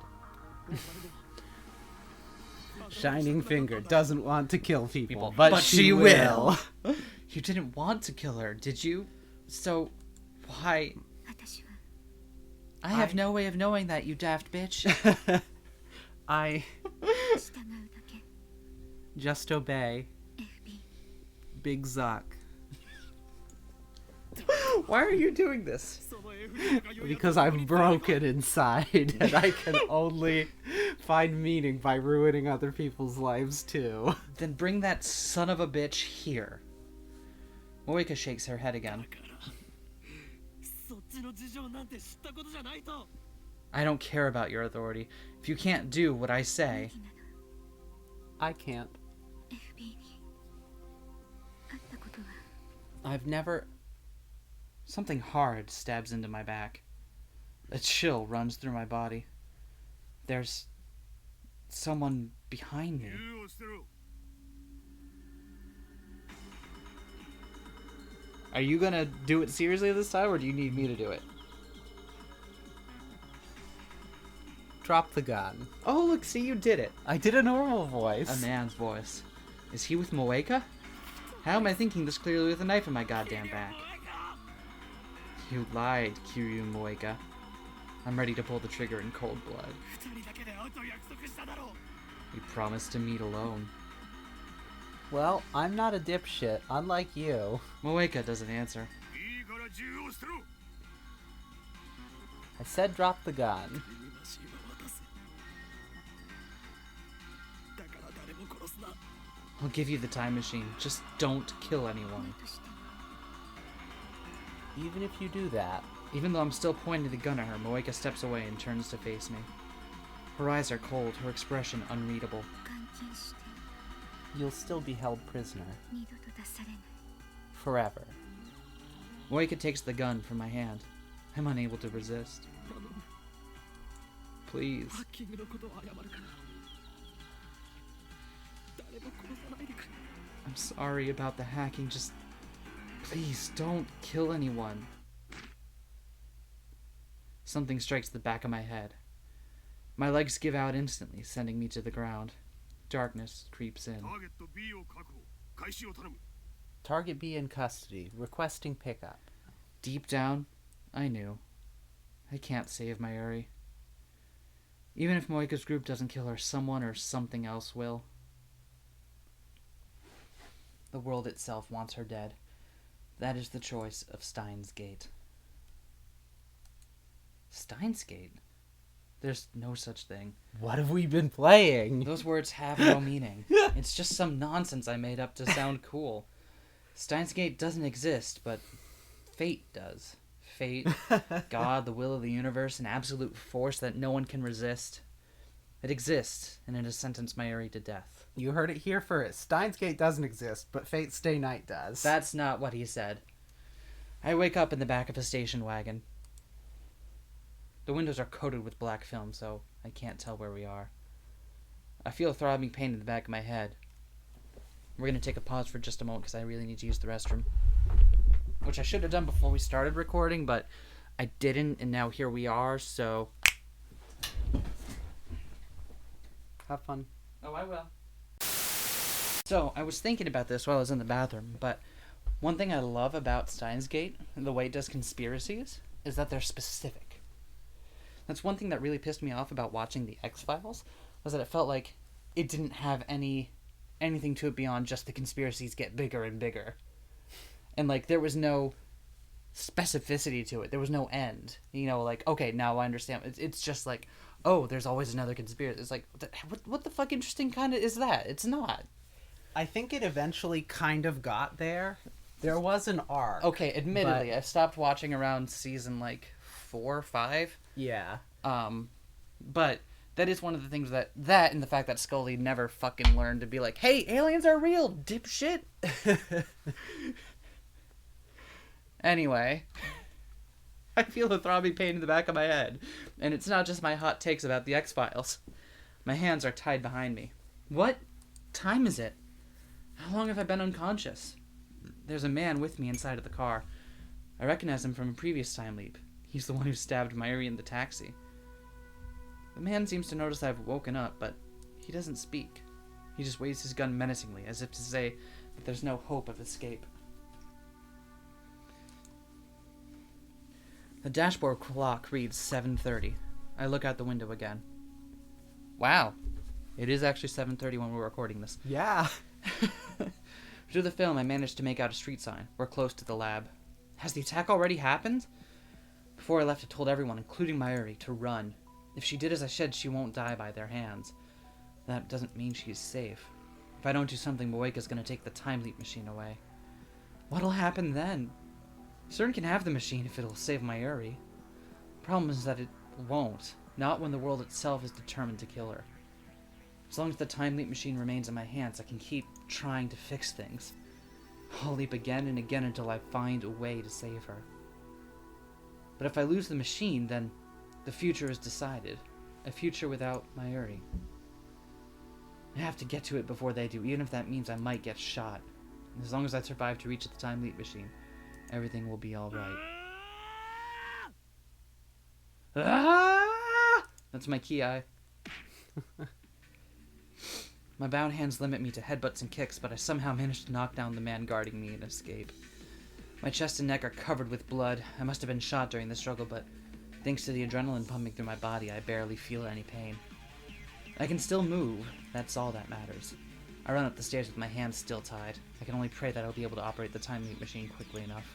Speaker 2: Shining Finger doesn't want to kill people,
Speaker 1: But
Speaker 2: but
Speaker 1: she
Speaker 2: she will.
Speaker 1: You didn't want to kill her, did you? So, why?
Speaker 3: 私は
Speaker 1: I have no way of knowing that, you daft bitch.
Speaker 2: I
Speaker 3: 従うだけ
Speaker 2: just obey
Speaker 3: FB
Speaker 2: Big Zuck.
Speaker 1: Why are you doing this?
Speaker 4: その FB が余裕
Speaker 2: Because I'm broken inside and I can only find meaning by ruining other people's lives too.
Speaker 1: Then bring that son of a bitch here. Moeka shakes her head again.
Speaker 4: そっちの事情なんて知ったことじゃないと。
Speaker 1: I don't care about your authority. If you can't do what I say,
Speaker 3: なの
Speaker 2: I can't.
Speaker 3: FB に会ったことは
Speaker 1: I've never... Something hard stabs into my back. A chill runs through my body. There's someone behind me.
Speaker 4: 銃を捨てろ。
Speaker 1: Are you gonna do it seriously this time, or do you need me to do it?
Speaker 2: Drop the gun.
Speaker 1: Oh, look, see, you did it.
Speaker 2: I did a normal voice.
Speaker 1: A man's voice. Is he with Moeka? How am I thinking this clearly with a knife in my goddamn back? You lied, Kiryu Moeka. I'm ready to pull the trigger in cold blood.
Speaker 4: 二人だけで会うと約束しただろう。
Speaker 1: We promised to meet alone.
Speaker 2: Well, I'm not a dipshit, unlike you.
Speaker 1: Moeka doesn't answer.
Speaker 4: いいから銃を捨てろ。
Speaker 2: I said drop the gun.
Speaker 4: 今し今渡せ。だから誰も殺すな。
Speaker 1: I'll give you the time machine. Just don't kill anyone.
Speaker 3: としても
Speaker 2: Even if you do that,
Speaker 1: Even though I'm still pointing the gun at her, Moeka steps away and turns to face me. Her eyes are cold, her expression unreadable.
Speaker 3: 監禁して
Speaker 2: you'll still be held prisoner.
Speaker 3: 二度と出されない
Speaker 2: Forever.
Speaker 1: Moeka takes the gun from my hand. I'm unable to resist.
Speaker 4: 頼む。
Speaker 1: Please.
Speaker 4: ハッキングのことを謝るから。誰も殺さないでくれ。
Speaker 1: I'm sorry about the hacking. Just please don't kill anyone. Something strikes the back of my head. My legs give out instantly, sending me to the ground. Darkness creeps in.
Speaker 4: ターゲット B を確保。開始を頼む。
Speaker 2: Target B in custody, requesting pickup.
Speaker 1: Deep down, I knew. I can't save Mayuri. Even if Moeka's group doesn't kill her, someone or something else will. The world itself wants her dead. That is the choice of Steins Gate. Steins Gate? There's no such thing.
Speaker 2: What have we been playing?
Speaker 1: Those words have no meaning. It's just some nonsense I made up to sound cool. Steins Gate doesn't exist, but fate does. Fate, God, the will of the universe, an absolute force that no one can resist. It exists, and it has sentenced Mayuri to death.
Speaker 2: You heard it here first. Steins Gate doesn't exist, but Fate Stay Night does.
Speaker 1: That's not what he said. I wake up in the back of a station wagon. The windows are coated with black film, so I can't tell where we are. I feel a throbbing pain in the back of my head. We're going to take a pause for just a moment because I really need to use the restroom. which I should have done before we started recording, but I didn't, and now here we are, so... Have fun. Oh, I will. So, I was thinking about this while I was in the bathroom, but one thing I love about Steins Gate, and the way it does conspiracies, is that they're specific. That's one thing that really pissed me off about watching the X-Files, was that it felt like it didn't have anything to it beyond just the conspiracies get bigger and bigger. And, like, there was no specificity to it. There was no end. You know, like, okay, now I understand. It's just like, oh, there's always another conspiracy. It's like, what the fuck interesting kind of is that? It's not.
Speaker 2: I think it eventually kind of got there. There was an arc.
Speaker 1: Okay, admittedly, I stopped watching around season, like, 4 or 5.
Speaker 2: Yeah.
Speaker 1: But that is one of the things that and the fact that Scully never fucking learned to be like, hey, aliens are real, dipshit. Anyway, I feel a throbbing pain in the back of my head, and it's not just my hot takes about the X-Files. My hands are tied behind me. What time is it? How long have I been unconscious? There's a man with me inside of the car. I recognize him from a previous time leap. He's the one who stabbed Mayuri in the taxi. The man seems to notice I've woken up, but he doesn't speak. He just waves his gun menacingly, as if to say that there's no hope of escape. The dashboard clock reads 7:30. I look out the window again. Wow. It is actually 7:30 when we're recording this.
Speaker 2: Yeah.
Speaker 1: Through the film, I managed to make out a street sign. We're close to the lab. Has the attack already happened? Before I left, I told everyone, including Mayuri, to run. If she did as I said, she won't die by their hands. That doesn't mean she's safe. If I don't do something, Moeka's gonna take the time leap machine away. What'll happen then? CERN can have the machine if it'll save Mayuri. The problem is that it won't. Not when the world itself is determined to kill her. As long as the time leap machine remains in my hands, I can keep trying to fix things. I'll leap again and again until I find a way to save her. But if I lose the machine, then the future is decided. A future without Mayuri. I have to get to it before they do, even if that means I might get shot. As long as I survive to reach the time leap machine, everything will be alright. Ah! That's my key eye. My bound hands limit me to headbutts and kicks, but I somehow managed to knock down the man guarding me and escape. My chest and neck are covered with blood. I must have been shot during the struggle, but thanks to the adrenaline pumping through my body, I barely feel any pain. I can still move. That's all that matters. I run up the stairs with my hands still tied. I can only pray that I'll be able to operate the time leap machine quickly enough.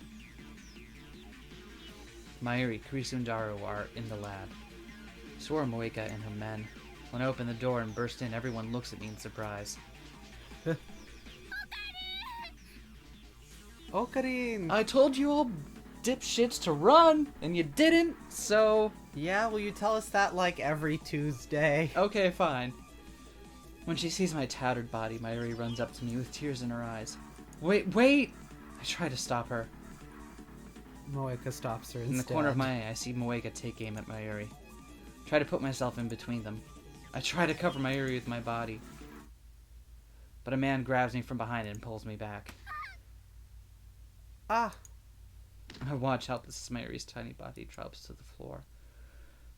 Speaker 1: Mayuri, Kurisu, and Daru are in the lab. So are Moeka and her men. When I open the door and burst in, everyone looks at me in surprise.
Speaker 2: Okarin!
Speaker 1: I told you all dipshits to run, and you didn't, so...
Speaker 2: Yeah, will you tell us that like every Tuesday?
Speaker 1: Okay, fine. When she sees my tattered body, Mayuri runs up to me with tears in her eyes. Wait! I try to stop her.
Speaker 2: Moeka stops her instead.
Speaker 1: In the corner of my eye, I see Moeka take aim at Mayuri. Try to put myself in between them. I try to cover Mayuri with my body. But a man grabs me from behind and pulls me back.
Speaker 2: Ah!
Speaker 1: I watch how Mayuri's tiny body drops to the floor.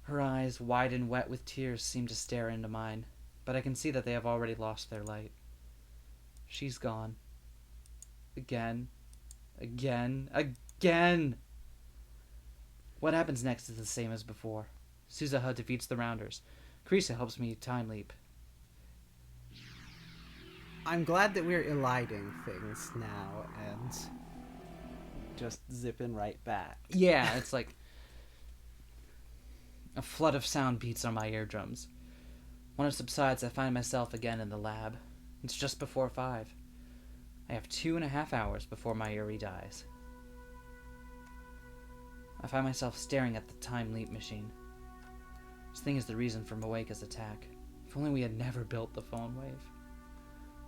Speaker 1: Her eyes, wide and wet with tears, seem to stare into mine, but I can see that they have already lost their light. She's gone. Again. What happens next is the same as before. Suzuha defeats the Rounders. Krisa helps me time leap.
Speaker 2: I'm glad that we're eliding things now and just zipping right back.
Speaker 1: Yeah, it's like a flood of sound beats on my eardrums. When it subsides, I find myself again in the lab. It's just before 5. I have 2.5 hours before Mayuri dies. I find myself staring at the time leap machine. This thing is the reason for Moeka's attack. If only we had never built the phone wave.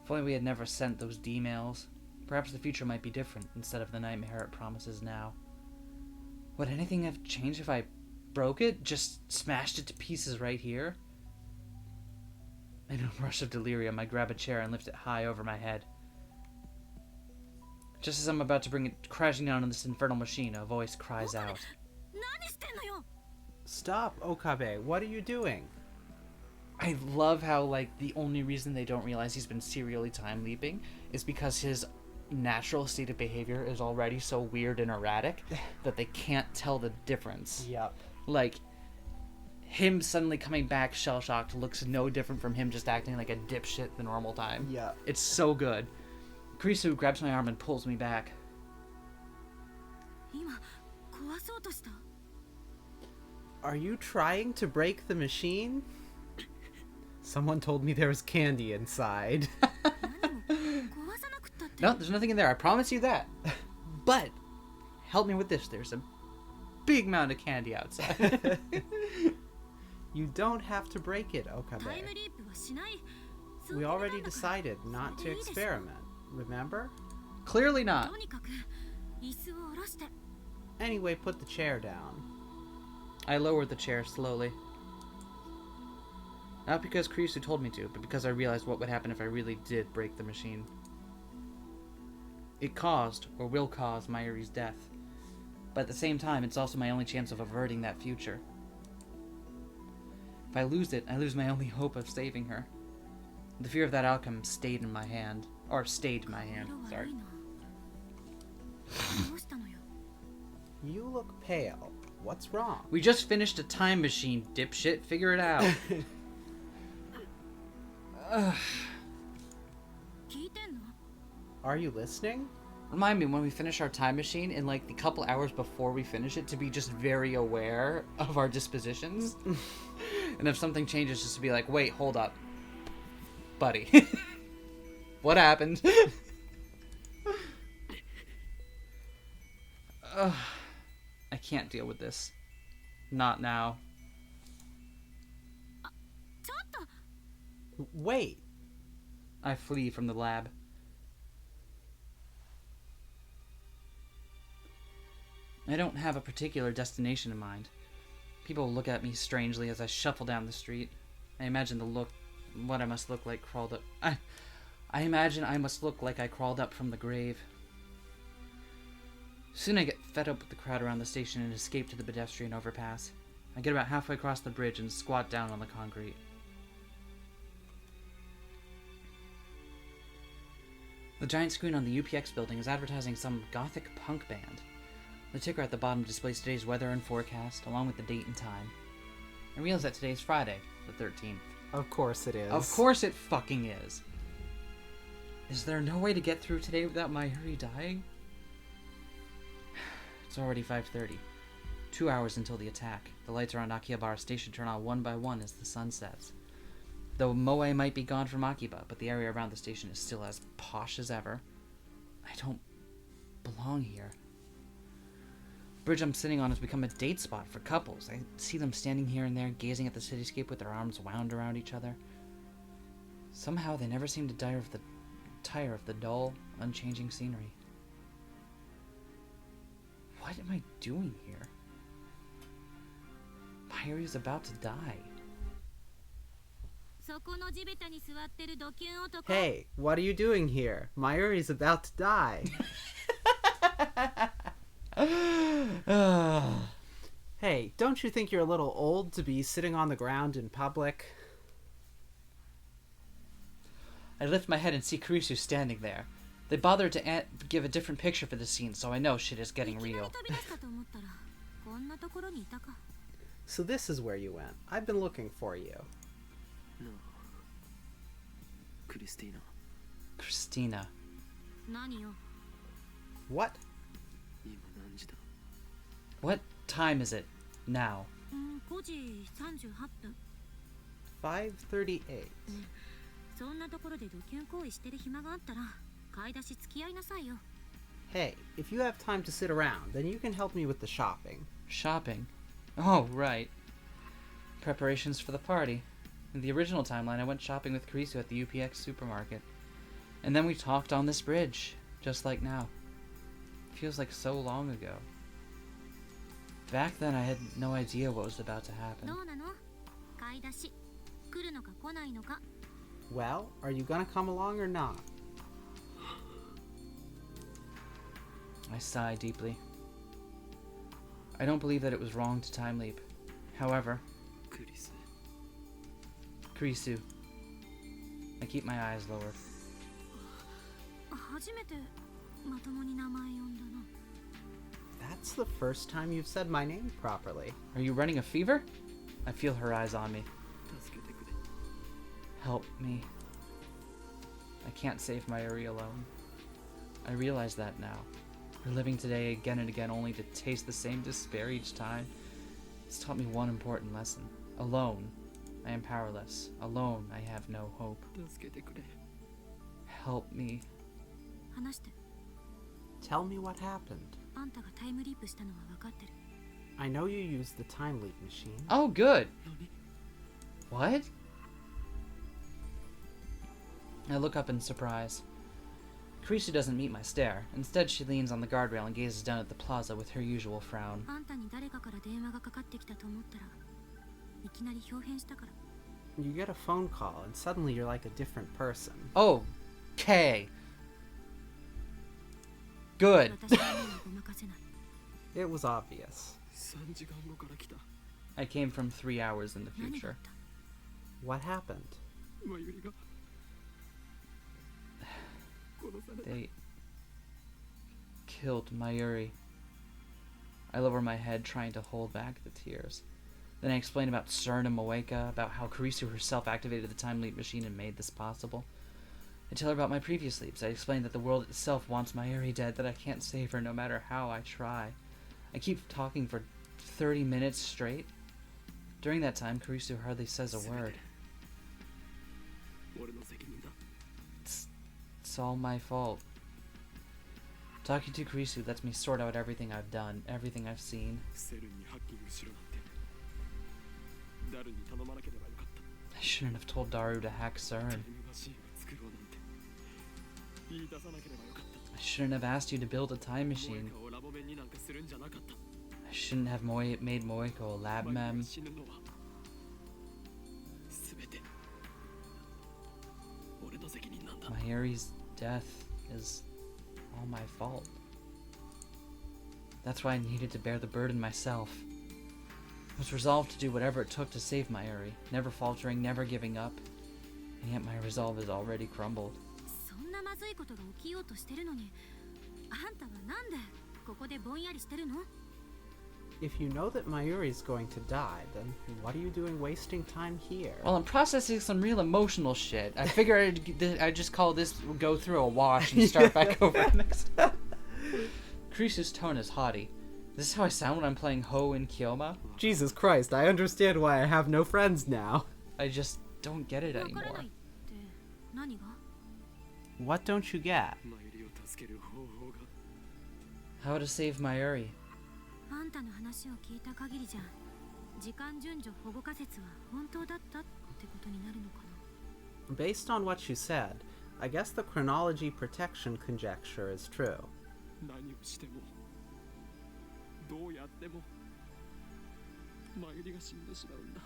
Speaker 1: If only we had never sent those D-mails. Perhaps the future might be different instead of the nightmare it promises now. Would anything have changed if I broke it? Just smashed it to pieces right here? In a rush of delirium, I grab a chair and lift it high over my head. Just as I'm about to bring it crashing down on this infernal machine, a voice cries out.
Speaker 3: 何してんのよ
Speaker 2: Stop, Okabe. What are you doing?
Speaker 1: I love how, like, the only reason they don't realize he's been serially time leaping is because his natural state of behavior is already so weird and erratic that they can't tell the difference.
Speaker 2: Yep.
Speaker 1: Like, him suddenly coming back shell-shocked looks no different from him just acting like a dipshit the normal time.
Speaker 2: Yeah.
Speaker 1: It's so good. Kurisu grabs my arm and pulls me back.
Speaker 3: 今壊そうとした
Speaker 2: Are you trying to break the machine? Someone told me there was candy inside.
Speaker 3: 何も壊さなくったって
Speaker 1: No, there's nothing in there, I promise you that. But, help me with this, there's a big mound of candy outside.
Speaker 2: You don't have to break it, Okabe.
Speaker 3: タイムリープはしない
Speaker 2: We already decided not to experiment, remember?
Speaker 1: Clearly not.
Speaker 3: とにかく椅子を下ろして
Speaker 2: Anyway, put the chair down.
Speaker 1: I lowered the chair slowly. Not because Kurisu told me to, but because I realized what would happen if I really did break the machine. It caused, or will cause, Mayuri's death. But at the same time, it's also my only chance of averting that future. If I lose it, I lose my only hope of saving her. The fear of that outcome stayed in my hand. Or stayed in my hand,
Speaker 3: 色悪
Speaker 1: sorry.
Speaker 3: いなどうしたのよ
Speaker 2: You look pale. What's wrong?
Speaker 1: We just finished a time machine, dipshit. Figure it out.
Speaker 3: 聞いてんの
Speaker 2: Are you listening?
Speaker 1: Remind me when we finish our time machine in like the couple hours before we finish it to be just very aware of our dispositions. And if something changes, just to be like, wait, hold up. Buddy. What happened? Ugh, I can't deal with this. Not now.
Speaker 3: ちょっと
Speaker 2: Wait.
Speaker 1: I flee from the lab. I don't have a particular destination in mind. People look at me strangely as I shuffle down the street. I imagine what I must look like crawled up. I imagine I must look like I crawled up from the grave. Soon I get fed up with the crowd around the station and escape to the pedestrian overpass. I get about halfway across the bridge and squat down on the concrete. The giant screen on the UPX building is advertising some gothic punk band. The ticker at the bottom displays today's weather and forecast, along with the date and time. I realize that today is Friday, the 13th.
Speaker 2: Of course it is.
Speaker 1: Of course it fucking is. Is there no way to get through today without Mayuri dying? It's already 5:30. 2 hours until the attack. The lights around Akihabara Station turn on one by one as the sun sets. Though Moe might be gone from Akiba, but the area around the station is still as posh as ever. I don't belong here. The bridge I'm sitting on has become a date spot for couples. I see them standing here and there, gazing at the cityscape with their arms wound around each other. Somehow they never seem to tire of the dull, unchanging scenery. What am I doing here? Mayuri's about to die.
Speaker 3: そこの地べたに座ってるドキュン男
Speaker 2: Hey, what are you doing here? Mayuri's about to die. Hey, don't you think you're a little old to be sitting on the ground in public?
Speaker 1: I lift my head and see Kurisu standing there. They bothered to give a different picture for the scene, so I know shit is getting
Speaker 3: いきなり
Speaker 1: real.
Speaker 3: 飛び出したと思ったらこんなところにいたか
Speaker 2: So this is where you went. I've been looking for you.
Speaker 4: No. Christina.
Speaker 1: Christina.
Speaker 3: 何よ
Speaker 2: What?
Speaker 4: 今何時だ
Speaker 1: What time is it now?
Speaker 3: 5時38分
Speaker 2: 5:38.
Speaker 3: そんなところでドキュン行為してる暇があったら買い出し付き合いなさいよ
Speaker 2: Hey, if you have time to sit around, then you can help me with the shopping.
Speaker 1: Shopping. Oh, right. Preparations for the party. In the original timeline, I went shopping with Kurisu at the UPX supermarket. And then we talked on this bridge, just like now. Feels like so long ago. Back then, I had no idea what was about to happen.
Speaker 3: どうなの買い出し来るのか来ないのか
Speaker 2: Well, are you gonna come along or not?
Speaker 1: I sigh deeply. I don't believe that it was wrong to time leap. However,
Speaker 4: クリス
Speaker 1: Kurisu. I keep my eyes lowered.
Speaker 3: 初めてまともに名前呼んだな。
Speaker 2: That's the first time you've said my name properly.
Speaker 1: Are you running a fever? I feel her eyes on me.
Speaker 4: 助けてくれ
Speaker 1: Help me. I can't save Mayuri alone. I realize that now. Reliving today again and again only to taste the same despair each time. It's taught me one important lesson. Alone, I am powerless. Alone, I have no hope.
Speaker 4: 助けてくれ
Speaker 1: Help me.
Speaker 3: 話して。
Speaker 2: Tell me what happened.
Speaker 3: あんたがタイムリープしたのは分かってる。
Speaker 2: I know you used the time leap machine.
Speaker 1: Oh, good.
Speaker 4: 何
Speaker 1: What? I look up in surprise. Kurisu doesn't meet my stare. Instead, she leans on the guardrail and gazes down at the plaza with her usual frown.
Speaker 3: あんたに誰かから電話がかかってきたと思ったらいきなり表変したから。
Speaker 2: You get a phone call, and suddenly you're like a different person.
Speaker 1: Okay. Good.
Speaker 3: 私は目をごまかせない。
Speaker 2: It was obvious.
Speaker 4: 3時間後から来た
Speaker 1: I came from 3 hours in the
Speaker 3: 何があ
Speaker 1: future.
Speaker 3: った？
Speaker 2: What happened?
Speaker 4: マユリが殺された
Speaker 1: They killed Mayuri. I lower my head, trying to hold back the tears. Then I explain about CERN and Moeka, about how Kurisu herself activated the time leap machine and made this possible. I tell her about my previous leaps. I explain that the world itself wants Mayuri dead, that I can't save her no matter how I try. I keep talking for 30 minutes straight. During that time, Kurisu hardly says a word.
Speaker 4: 俺の責任だ
Speaker 1: It's all my fault. Talking to Kurisu lets me sort out everything I've done, everything I've seen.
Speaker 4: セルにハッキングしろなんてダルに頼まなければよかった
Speaker 1: I shouldn't have told Daru to hack
Speaker 4: タイ
Speaker 1: CERN.
Speaker 4: ムマシンを作ろうなんて言い出さなければよかった
Speaker 1: I shouldn't have asked you to build a time
Speaker 4: モエ
Speaker 1: machine.
Speaker 4: カをラボ弁になんかするんじゃなかった
Speaker 1: I shouldn't have made Moeko a lab
Speaker 4: マユリ
Speaker 1: mem.
Speaker 4: が死ぬのは全て俺の責任なんだ
Speaker 1: Mayuri's death is all my fault. That's why I needed to bear the burden myself. I was resolved to do whatever it took to save Mayuri, never faltering, never giving up. And yet my resolve has already crumbled.
Speaker 3: そんなまずいことが起きようとしてるのに、あんたはなんでここでぼんやりしてるの？
Speaker 2: If you know that Mayuri's going to die, then what are you doing wasting time here?
Speaker 1: Well, I'm processing some real emotional shit. I figured I'd just call this go through a wash and start back over next time. Kurisu's tone is haughty. Is this how I sound when I'm playing Ho in Kyoma?
Speaker 2: Jesus Christ, I understand why I have no friends now.
Speaker 1: I just don't get it
Speaker 3: わからな
Speaker 1: anymore.
Speaker 3: いって何が？
Speaker 2: What don't you get?
Speaker 4: マユリを助ける方法が
Speaker 1: How to save Mayuri?
Speaker 3: あんたの話を聞いた限りじゃ時間順序保護仮説は本当だったってことになるのかな。
Speaker 2: Based on what you said, I guess the chronology protection conjecture is true.
Speaker 4: 何をしてもどうやってもマユリが死んでしまうんだ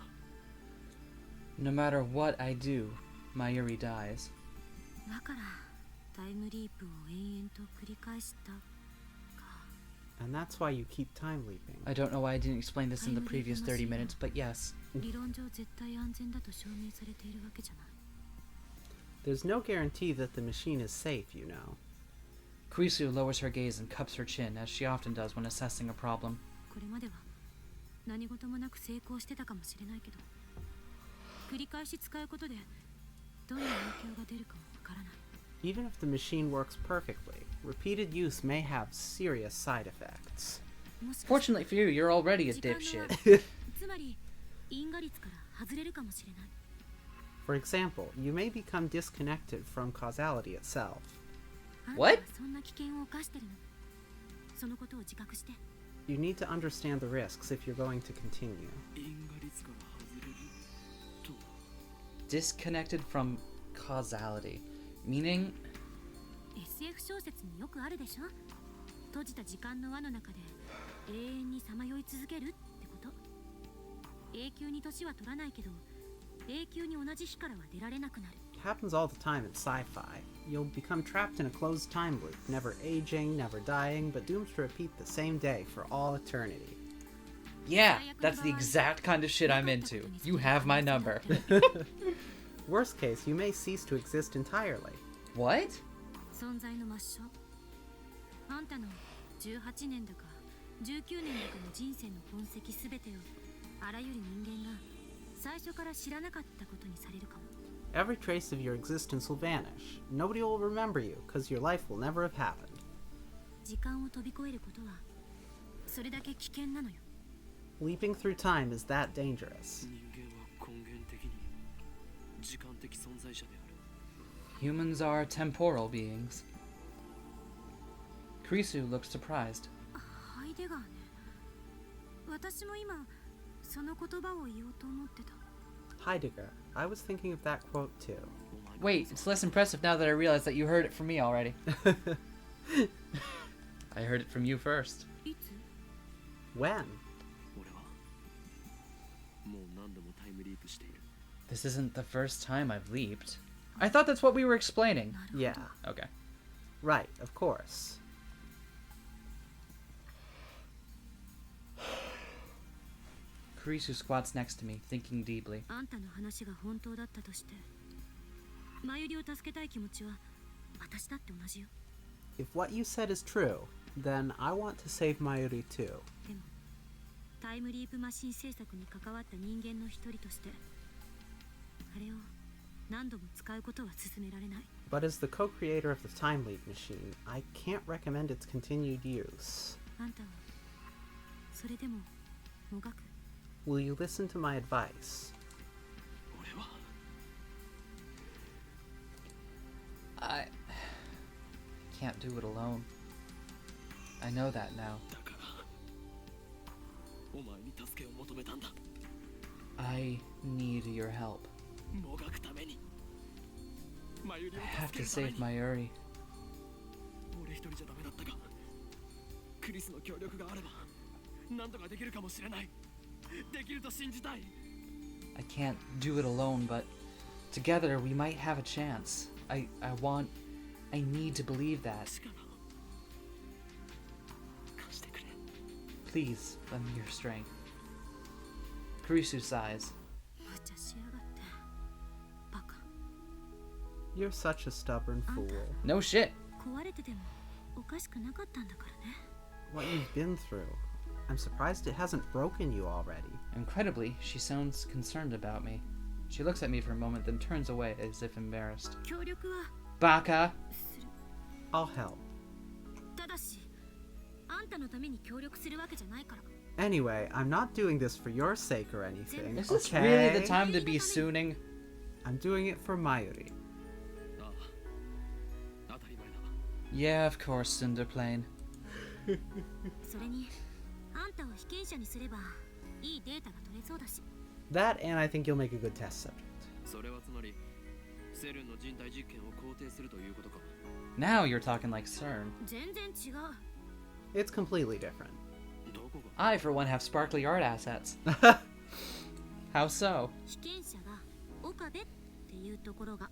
Speaker 1: No matter what I do, Mayuri dies.
Speaker 3: だからタイムリープを延々と繰り返したか。
Speaker 2: And that's why you keep time leaping.
Speaker 1: I don't know why I didn't explain this in the previous 30 minutes, but yes.
Speaker 3: 理論上絶対安全だと証明されているわけじゃない。
Speaker 2: There's no guarantee that the machine is safe, you know.
Speaker 1: Kurisu lowers her gaze and cups her chin, as she often does when assessing a problem.
Speaker 3: これまでは何事もなく成功してたかもしれないけど、繰り返し使うことでどんな影響が出るかもわからない。
Speaker 2: Even if the machine works perfectly, repeated use may have serious side effects.
Speaker 3: もしかして
Speaker 1: Fortunately for you, you're already a
Speaker 3: 時間の
Speaker 1: dipshit.
Speaker 3: つまり因果率から外れるかもしれない。
Speaker 2: For example, you may become disconnected from causality itself.
Speaker 3: あなた
Speaker 1: What?
Speaker 3: はそんな危険を冒してるの。そのことを自覚して。
Speaker 2: You need to understand the risks if you're going to continue.
Speaker 4: 因果率から外れると
Speaker 1: Disconnected from causality. Meaning,
Speaker 3: SF 小説によくあるでしょ。閉じた時間の輪の中で永遠にさまよい続けるってこと。永久に年は取らないけど永久に同じ日からは出られなくなる。
Speaker 2: Happens all the time in sci-fi. You'll become trapped in a closed time loop, never aging, never dying, but doomed to repeat the same day for all eternity.
Speaker 1: Yeah, that's the exact kind of shit I'm into. You have my number.
Speaker 2: Worst case, you may cease to exist entirely.
Speaker 1: What?
Speaker 3: 存在の抹消。あんたの18年だか19年だかの人生の痕跡すべてをあらゆる人間が最初から知らなかったことにされるかも。
Speaker 2: Every trace of your existence will vanish. Nobody will remember you, because your life will never have happened.
Speaker 3: 時間を飛び越えることはそれだけ危険なのよ。
Speaker 2: Leaping through time is that dangerous.
Speaker 4: 人間は根源的に時間的存在者である。
Speaker 1: Humans are temporal beings. Kurisu looked surprised.
Speaker 3: ハイデガーね。私も今その言葉を言おうと思ってた。
Speaker 2: Heidegger, I was thinking of that quote too.
Speaker 1: Wait, it's less impressive now that I realize that you heard it from me already. I heard it from you first.
Speaker 3: いつ？
Speaker 2: When?
Speaker 4: 俺はもう何度もタイムリープしている。
Speaker 1: This isn't the first time I've leaped. I thought that's what we were explaining.
Speaker 2: Yeah,
Speaker 1: Okay.
Speaker 2: right, of course.
Speaker 1: Kurisu squats next to me, thinking deeply.
Speaker 3: あんたの話が本当だったとして、マユリを助けたい気持ちは私だって同じよ。
Speaker 2: If what you said is true, then I want to save Mayuri too.
Speaker 3: でも、タイムリープマシン製作に関わった人間の一人として、あれを何度も使うことは勧められない。
Speaker 2: But as the co-creator of the time leap machine, I can't recommend its continued use.
Speaker 3: あんたはそれでももがく。
Speaker 2: Will you listen to my advice?
Speaker 4: 俺は
Speaker 1: I can't do it alone. I know that now.
Speaker 4: だからお前に助けを求めたんだ。
Speaker 1: I need your help.
Speaker 4: もがくために。マユリを
Speaker 1: I have
Speaker 4: 助
Speaker 1: to
Speaker 4: けるため
Speaker 1: save
Speaker 4: に。
Speaker 1: my Uri.
Speaker 4: 俺一人じゃダメだったが、クリスの協力があれば何とかできるかもしれない。できると信じたい。
Speaker 1: I can't do it alone, but together we might have a chance. I need to believe that.
Speaker 4: 力を貸してくれ。
Speaker 1: Please, lend me your strength. Kurisu sighs.
Speaker 3: 無茶しやがって。バカ。
Speaker 2: You're such a stubborn fool.
Speaker 1: No shit.
Speaker 3: 壊れててもおかしくなかったんだからね。
Speaker 2: What you've been through. I'm surprised it hasn't broken you already.
Speaker 1: Incredibly, she sounds concerned about me. She looks at me for a moment, then turns away as if embarrassed.
Speaker 3: 協力は
Speaker 1: Baka!
Speaker 3: する。
Speaker 2: I'll help.
Speaker 3: ただし、あんたのために協力するわけじゃないから。
Speaker 2: Anyway, I'm not doing this for your sake or anything.
Speaker 1: Is this
Speaker 2: okay?
Speaker 1: really the time to be sooning?
Speaker 2: I'm doing it for Mayuri.
Speaker 4: ああ、当たり前だ。
Speaker 1: Yeah, of course, Cinderplane.
Speaker 3: それに、あんたを被験者にすればいいデータが取れそうだし。
Speaker 2: That, and I think you'll make a good test subject.
Speaker 4: それはつまりセルンの人体実験を肯定するということか。
Speaker 1: Now you're talking like CERN.
Speaker 3: 全然違う。
Speaker 2: It's completely different.
Speaker 4: どこが
Speaker 1: I, for one, have sparkly art assets. How so?
Speaker 3: 被験者が岡部っていうところが。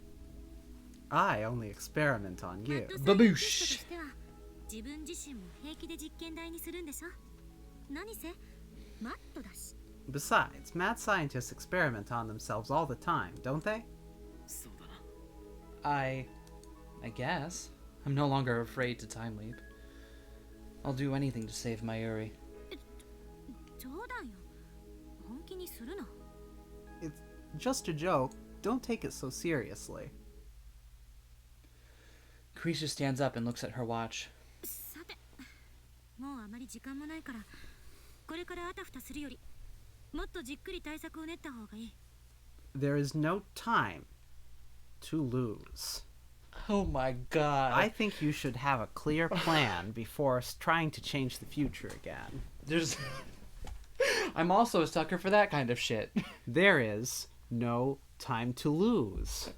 Speaker 2: I only experiment on
Speaker 3: マッ
Speaker 2: you.
Speaker 3: ドサイエンティストと
Speaker 1: Baboosh.
Speaker 3: しては自分自身も平気で実験台にするんでしょ。何せマットだし。
Speaker 2: Besides, mad scientists experiment on themselves all the time, don't they?
Speaker 4: そうだな。
Speaker 1: I guess. I'm no longer afraid to time leap. I'll do anything to save my Uri.
Speaker 3: 冗談よ。本気にするな。
Speaker 2: It's just a joke. Don't take it so seriously.
Speaker 1: Kurisu stands up and looks at her watch.
Speaker 3: さて、もうあまり時間もないから、これからあたふたするより、もっとじっくり対策を練った方がいい。
Speaker 2: There is no time to lose.
Speaker 1: Oh my god.
Speaker 2: I think you should have a clear plan before trying to change the future again.
Speaker 1: There's... I'm also a sucker for that kind of shit.
Speaker 2: There is no time to lose.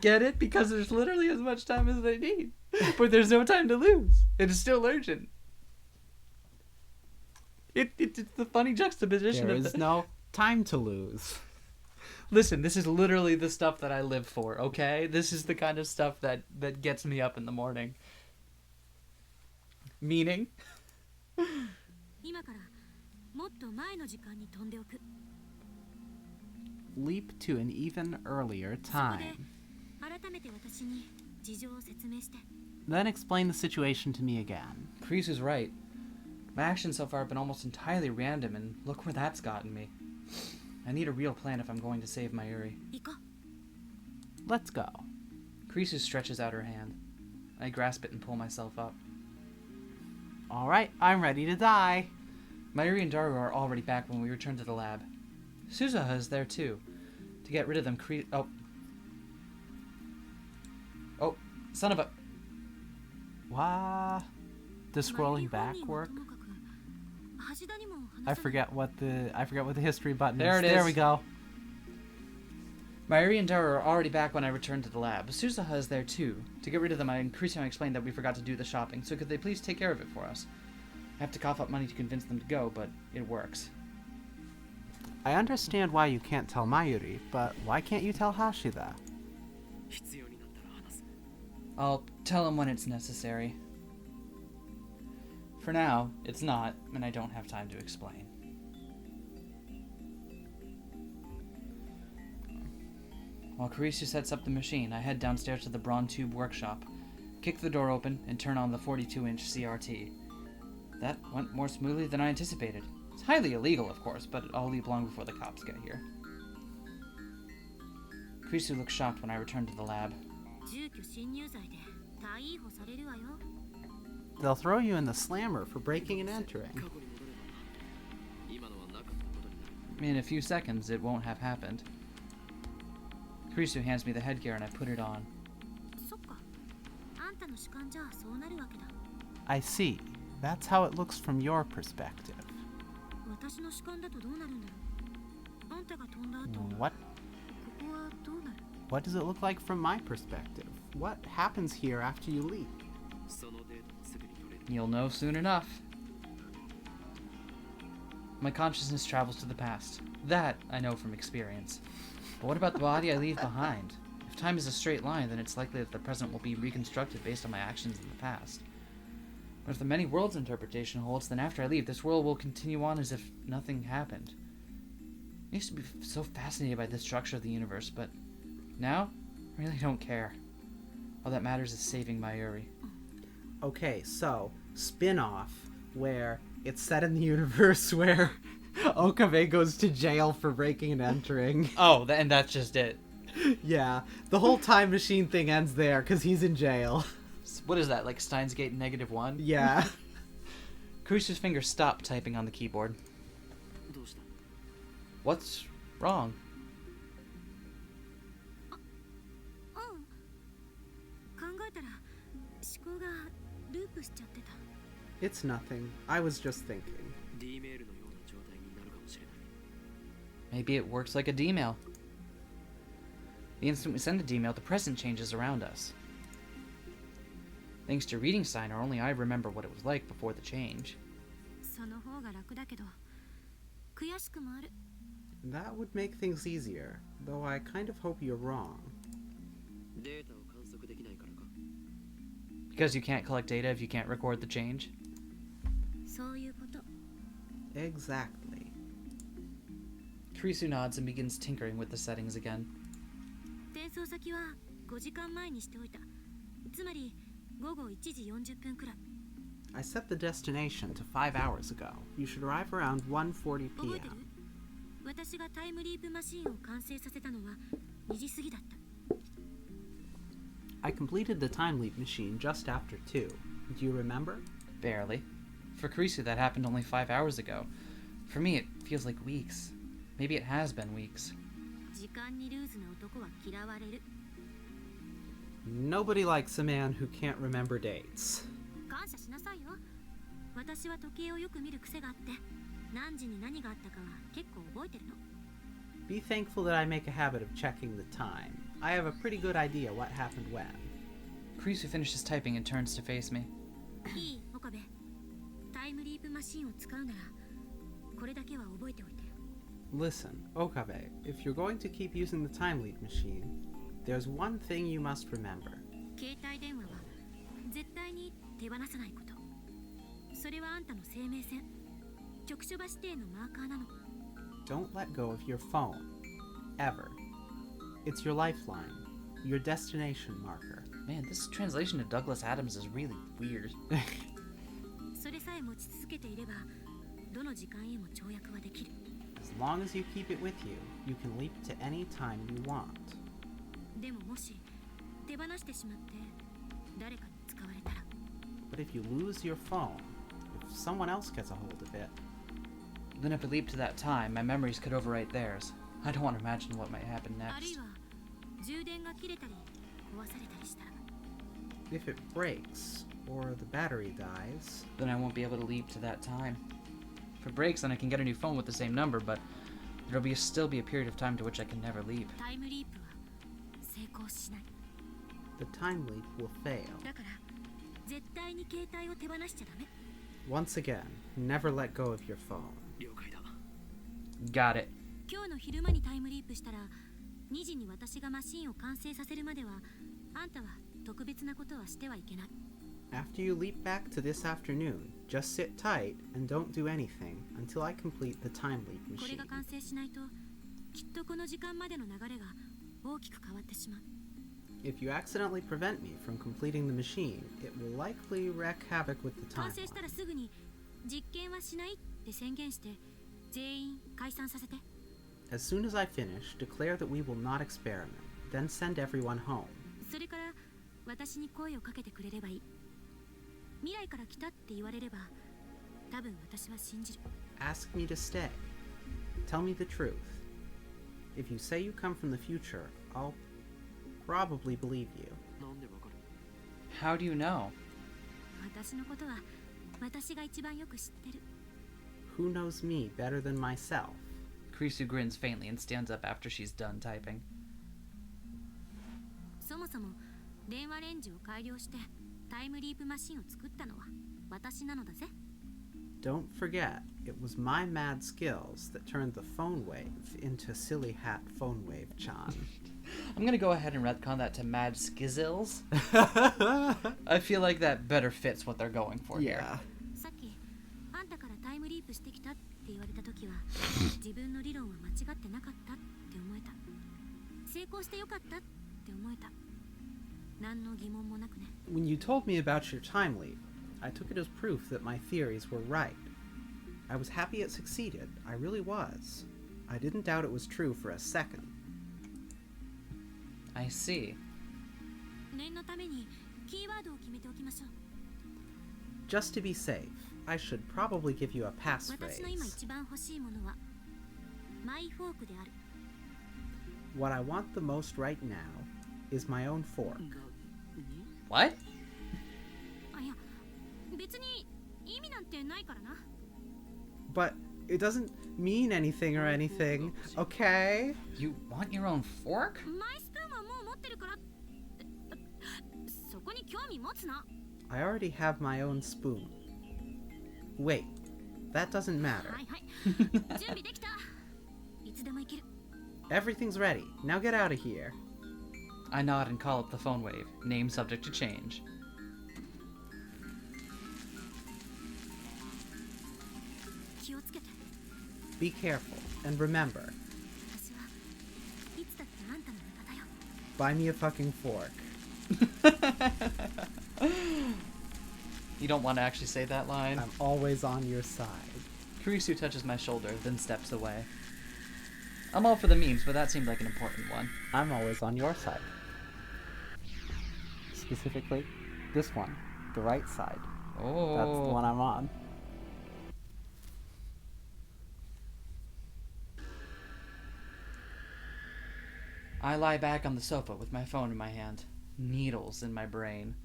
Speaker 1: Get it? Because there's literally as much time as they need. But there's no time to lose. It is still urgent. It's the funny juxtaposition
Speaker 2: There
Speaker 1: of
Speaker 2: is
Speaker 1: the...
Speaker 2: no time to lose.
Speaker 1: Listen, this is literally the stuff that I live for, okay? This is the kind of stuff that gets me up in the morning. Meaning?
Speaker 3: 今からもっと前の時間に飛んでおく。
Speaker 2: Leap to an even earlier
Speaker 3: そこで
Speaker 2: time.
Speaker 3: 改めて私に事情を説明して。
Speaker 2: Then explain the situation to me again.
Speaker 1: Kreesu's right. My actions so far have been almost entirely random, and look where that's gotten me. I need a real plan if I'm going to save Mayuri.
Speaker 3: 行こう。
Speaker 2: Let's go.
Speaker 1: Kreesu stretches out her hand. I grasp it and pull myself up.
Speaker 2: Alright, I'm ready to die.
Speaker 1: Mayuri and Daru are already back when we return to the lab. Suzuha is there too. To get rid of them, Oh, son of a...
Speaker 2: Wah. Does scrolling back work? I forget what the history button
Speaker 1: There
Speaker 2: is.
Speaker 1: it
Speaker 2: There
Speaker 1: is.
Speaker 2: we go.
Speaker 1: Mayuri and Daru are already back when I return to the lab. Suzuha is there too. To get rid of them, I increasingly explained that we forgot to do the shopping, so could they please take care of it for us? I have to cough up money to convince them to go, but it works.
Speaker 2: I understand why you can't tell Mayuri, but why can't you tell Hashida?
Speaker 4: 必要になったら話す。
Speaker 1: I'll tell him when it's necessary. For now, it's not, and I don't have time to explain. While Kurisu sets up the machine, I head downstairs to the Braun Tube workshop, kick the door open, and turn on the 42-inch CRT. That went more smoothly than I anticipated. It's highly illegal, of course, but I'll leave long before the cops get here. Kurisu looks shocked when I return to the lab.
Speaker 3: 住居侵入罪で逮捕されるわよ。
Speaker 2: They'll throw you in the slammer for breaking and entering.
Speaker 4: 過去に戻れば今のはなかったことになる。
Speaker 1: In a few seconds, it won't have happened. Kurisu hands me the headgear and I put it on.
Speaker 3: そっか。あんたの主観じゃそうなるわけだ。
Speaker 2: I see. That's how it looks from your perspective.
Speaker 3: 私の主観だとどうなるんだろう。あんたが飛んだ後、こ
Speaker 2: What?
Speaker 3: こはどうなる？
Speaker 2: What does it look like from my perspective? What happens here after you leap?
Speaker 4: そのデータをすぐに取れる。
Speaker 1: You'll know soon enough. My consciousness travels to the past. That I know from experience. But what about the body I leave behind? If time is a straight line, then it's likely that the present will be reconstructed based on my actions in the past. But if the many worlds interpretation holds, then after I leave, this world will continue on as if nothing happened. I used to be so fascinated by the structure of the universe, but now, I really don't care. All that matters is saving Mayuri.
Speaker 2: Okay, so, spin-off, where it's set in the universe where Okabe goes to jail for breaking and entering.
Speaker 1: Oh, and that's just it.
Speaker 2: Yeah, the whole time machine thing ends there, because he's in jail.
Speaker 1: What is that, like Steins Gate -1?
Speaker 2: Yeah.
Speaker 1: Kurisu's fingers stop typing on the keyboard.
Speaker 4: どうした？
Speaker 1: What's wrong?
Speaker 3: うん。考えたら思考がループしちゃってた。
Speaker 2: It's nothing. I was just thinking.
Speaker 4: D メールのような状態になるかもしれない。
Speaker 1: Maybe it works like a D-mail. The instant we send a D-mail, the present changes around us. Thanks to reading signer, only I remember what it was like before the change.
Speaker 3: その方が楽だけど悔しくもある。
Speaker 2: That would make things easier, though I kind of hope you're wrong.
Speaker 4: データを観測できないからか。
Speaker 1: Because you can't collect data if you can't record the change?
Speaker 3: そういうこと。
Speaker 2: Exactly.
Speaker 1: Kurisu nods and begins tinkering with the settings again.
Speaker 3: 転送先は5時間前にしておいた。つまり午後1時40分くらい。
Speaker 2: I set the destination to 5 hours ago. You should arrive around 1:40
Speaker 3: 覚えてる？
Speaker 2: p.m.
Speaker 3: 私がタイムリープマシーンを完成させたのは2時過ぎだった。
Speaker 2: I completed the time leap machine just after 2. Do you remember?
Speaker 1: Barely. For Kurisu, that happened only 5 hours ago. For me, it feels like weeks. Maybe it has been weeks.
Speaker 3: 時間にルーズな男は嫌われる。
Speaker 2: Nobody likes a man who can't remember dates.
Speaker 3: 感謝しなさいよ。私は時計をよく見る癖があって、何時に何があったかは結構覚えてるの。
Speaker 2: Be thankful that I make a habit of checking the time. I have a pretty good idea what happened when.
Speaker 1: Kurisu finishes typing and turns to face me.
Speaker 3: いい、岡部。タイムリープマシーンを使うなら、これだけは覚えておいて。
Speaker 2: Listen, Okabe, if you're going to keep using the time leap machine, there's one thing you must remember.
Speaker 3: 携帯電話は絶対に手放さないこと。それはあんたの生命線、局所場指定のマーカーなの。
Speaker 2: Don't let go of your phone. Ever. It's your lifeline. Your destination marker.
Speaker 1: Man, this translation to Douglas Adams is really weird.
Speaker 3: それさえ持ち続けていれば、どの時間へも跳躍はできる。
Speaker 2: As long as you keep it with you, you can leap to any time you want.
Speaker 3: でももし手放してしまって誰かに使われたら。
Speaker 2: But if you lose your phone, if someone else gets a hold of it,
Speaker 1: Then if I leap to that time, my memories could overwrite theirs. I don't want to imagine what might happen
Speaker 3: あるい
Speaker 1: next.
Speaker 3: は充電が切れたり壊されたりしたら。
Speaker 2: if it breaks, or the battery dies,
Speaker 1: Then I won't be able to leap to that time. If it breaks, then I can get a new phone with the same number, but there'll still be a period of time to which I can never leap.
Speaker 3: タイムリープは成功しない。
Speaker 2: the time leap will fail.
Speaker 3: だから絶対に携帯を手放しちゃダメ。
Speaker 2: Once again, never let go of your phone.
Speaker 4: 了解だ。
Speaker 1: Got it.
Speaker 3: 今日の昼間にタイムリープしたら2時に私がマシンを完成させるまではあんたは特別なことはしてはいけない。
Speaker 2: After you leap back to this afternoon, just sit tight and don't do anything until I complete the time leap
Speaker 3: これ
Speaker 2: machine.
Speaker 3: が完成しないときっとこの時間までの流れが大きく変わってしまう。
Speaker 2: If you accidentally prevent me from completing the machine, it will likely wreak havoc with the
Speaker 3: 完成した
Speaker 2: timeline.
Speaker 3: らすぐに実験はしないって宣言して全員解散させて。
Speaker 2: As soon as I finish, declare that we will not experiment, then send everyone home.
Speaker 3: それから私に声をかけてくれればいい。未来から来たって言われれば多分私は信じる。
Speaker 2: Ask me to stay. Tell me the truth. If you say you come from the future, I'll probably believe you.
Speaker 4: なんでわかる？
Speaker 1: How do you know?
Speaker 3: 私のことは私が一番よく知ってる。
Speaker 2: Who knows me better than myself?
Speaker 1: Kurisu grins faintly and stands up after she's done typing.
Speaker 3: そもそも電話レンジを改良してタイムリープマシンを作ったのは私なのだぜ。
Speaker 2: Don't forget, it was my mad skills that turned the phone wave into silly hat phone wave Chan.
Speaker 1: I'm gonna go ahead and retcon that to Mad Skizzles. I feel like that better fits what they're going for here.
Speaker 3: さっきあんたからタイムリープしてきたって言われた時は自分の理論は間違ってなかったって思えた。成功してよかったって思えた。何の疑問もなくね。
Speaker 2: When you told me about your time leap, I took it as proof that my theories were right. I was happy it succeeded. I really was. I didn't doubt it was true for a second.
Speaker 1: I see.
Speaker 3: 念のためにキーワードを決めておきましょう。
Speaker 2: Just to be safe, I should probably give you a
Speaker 3: 私の今
Speaker 2: passphrase.
Speaker 3: 一番欲しいものはマイフォークである。
Speaker 2: What I want the most right now is my own fork.
Speaker 1: What?
Speaker 3: あ、いや、別に意味なんてないからな。
Speaker 2: But it doesn't mean anything or anything, okay?
Speaker 1: You want your own fork?
Speaker 3: マイスプーンはもう持ってるからってそこに興味持つな。
Speaker 2: I already have my own spoon. Wait, that doesn't matter.
Speaker 3: はいはい準備できた。いつでも行ける。
Speaker 2: Everything's ready. Now get out of here.
Speaker 1: I nod and call up the phone wave, name subject to change.
Speaker 3: 気をつけて。
Speaker 2: Be careful, and remember,
Speaker 3: 私はいつだってあんたの味方よ。
Speaker 2: buy me a fucking fork.
Speaker 1: You don't want to actually say that line?
Speaker 2: I'm always on your side.
Speaker 1: Kurisu touches my shoulder, then steps away. I'm all for the memes, but that seemed like an important one.
Speaker 2: I'm always on your side. Specifically, this one, the right side.
Speaker 1: Oh.
Speaker 2: That's the one I'm on.
Speaker 1: I lie back on the sofa with my phone in my hand, needles in my brain,